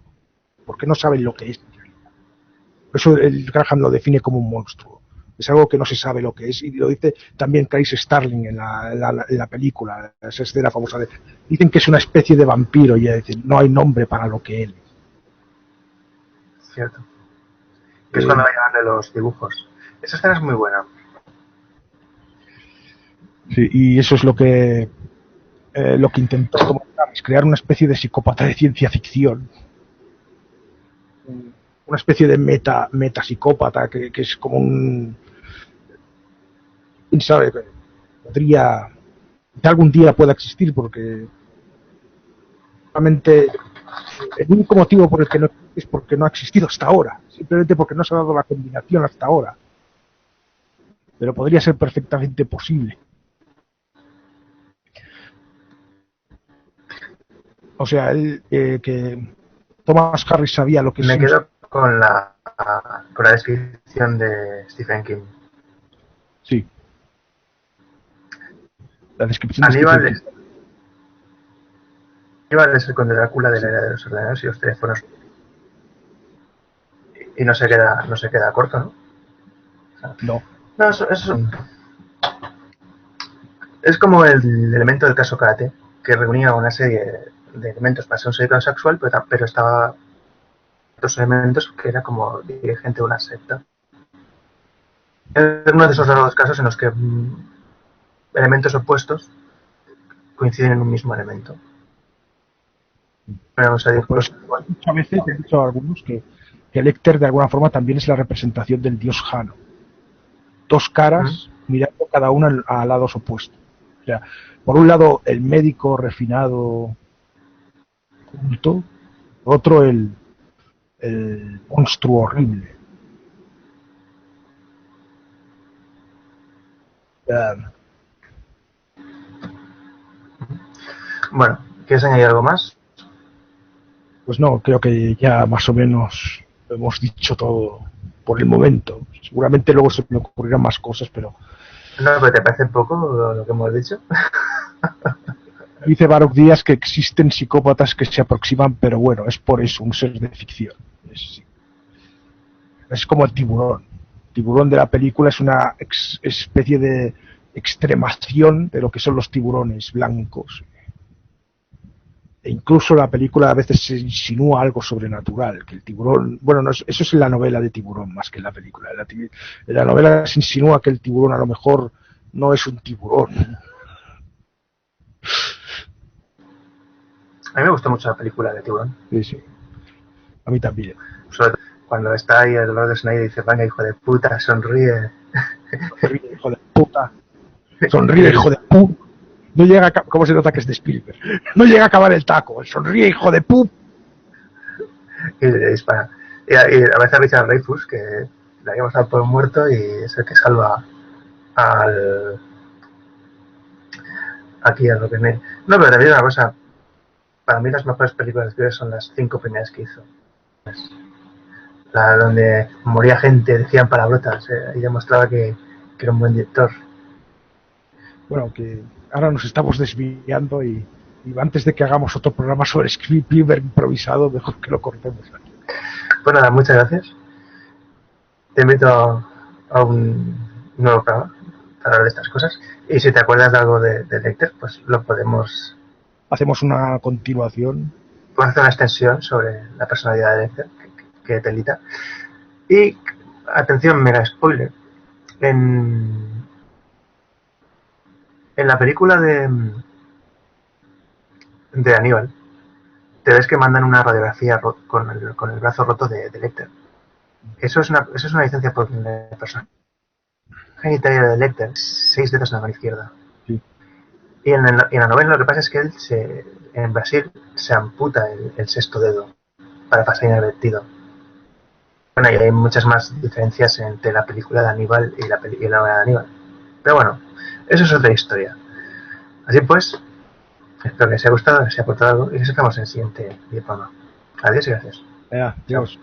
Porque no saben lo que es. Por eso el Graham lo define como un monstruo. Es algo que no se sabe lo que es. Y lo dice también Clarice Starling en la película, esa escena famosa. Dicen que es una especie de vampiro y dicen, no hay nombre para lo que él es. Cierto. Que es cuando vayan de los dibujos. Esa escena es muy buena. Sí, y eso es lo que intentó crear una especie de psicópata de ciencia ficción. Una especie de metapsicópata que es como un... ¿Quién sabe? Podría... algún día pueda existir porque realmente el único motivo por el que no es porque no ha existido hasta ahora, simplemente porque no se ha dado la combinación hasta ahora, pero podría ser perfectamente posible. O sea, que Thomas Harris sabía lo que me quedo con la descripción de Stephen King. Sí. La descripción Aníbal es el conde Drácula de la era de los ordenadores y los teléfonos. Y no se queda corto, ¿no? O sea, no, eso es como el elemento del caso Karate, que reunía una serie de elementos para ser un ser sexual, pero estaba otros elementos que era como dirigente de una secta. Es uno de esos raros casos en los que elementos opuestos coinciden en un mismo elemento. Pero, o sea, Pues muchas veces he dicho a algunos que Lecter de alguna forma también es la representación del dios Jano. Dos caras mirando cada una a lados opuestos. O sea, por un lado el médico refinado, culto, otro el monstruo horrible. Bueno, ¿quieres añadir algo más? Pues no, creo que ya más o menos hemos dicho todo por el momento. Seguramente luego se me ocurrirán más cosas, pero... No, pero ¿te parece poco lo que hemos dicho? Dice Baruch Díaz que existen psicópatas que se aproximan, pero bueno, es por eso, un ser de ficción. Es como el tiburón. El tiburón de la película es una especie de extremación de lo que son los tiburones blancos. E incluso la película a veces se insinúa algo sobrenatural, que el tiburón, bueno, no, eso es en la novela de Tiburón más que en la película. En la novela se insinúa que el tiburón a lo mejor no es un tiburón. A mí me gustó mucho la película de Tiburón. Sí, sí. A mí también. Sobre todo cuando está ahí el Lord Snyder y dice, venga, hijo de puta, sonríe. Sonríe, hijo de puta. Sonríe, hijo de puta. No llega a... ¿Cómo se nota que es de Spielberg? No llega a acabar el taco. Sonríe, hijo de puta. Y dispara. Y a veces Richard Dreyfuss, que le habíamos dado por muerto y es el que salva al... aquí a Rocket Knight. No, pero también una cosa. Para mí las mejores películas de Spielberg son las 5 primeras que hizo. La donde moría gente, decían palabrotas, y demostraba que era un buen director. Bueno, que ahora nos estamos desviando y antes de que hagamos otro programa sobre Spielberg improvisado, mejor que lo cortemos aquí. Pues nada, muchas gracias. Te invito a un nuevo programa para hablar de estas cosas. Y si te acuerdas de algo de Lecter, pues lo podemos... Hacemos una continuación. Podemos hacer una extensión sobre la personalidad de Lecter, que telita. Y, atención, mega spoiler. En la película de Aníbal, te ves que mandan una radiografía con el brazo roto de Lecter. Eso es una licencia por el personaje genitalia de Lecter, 6 dedos en la mano izquierda. Sí. Y en la novela lo que pasa es que él en Brasil se amputa el sexto dedo para pasar inadvertido. Bueno, y hay muchas más diferencias entre la película de Aníbal y la novela de Aníbal. Pero bueno, eso es otra historia. Así pues, espero que os haya gustado, que os haya aportado algo y nos vemos en el siguiente programa. Adiós y gracias. Adiós.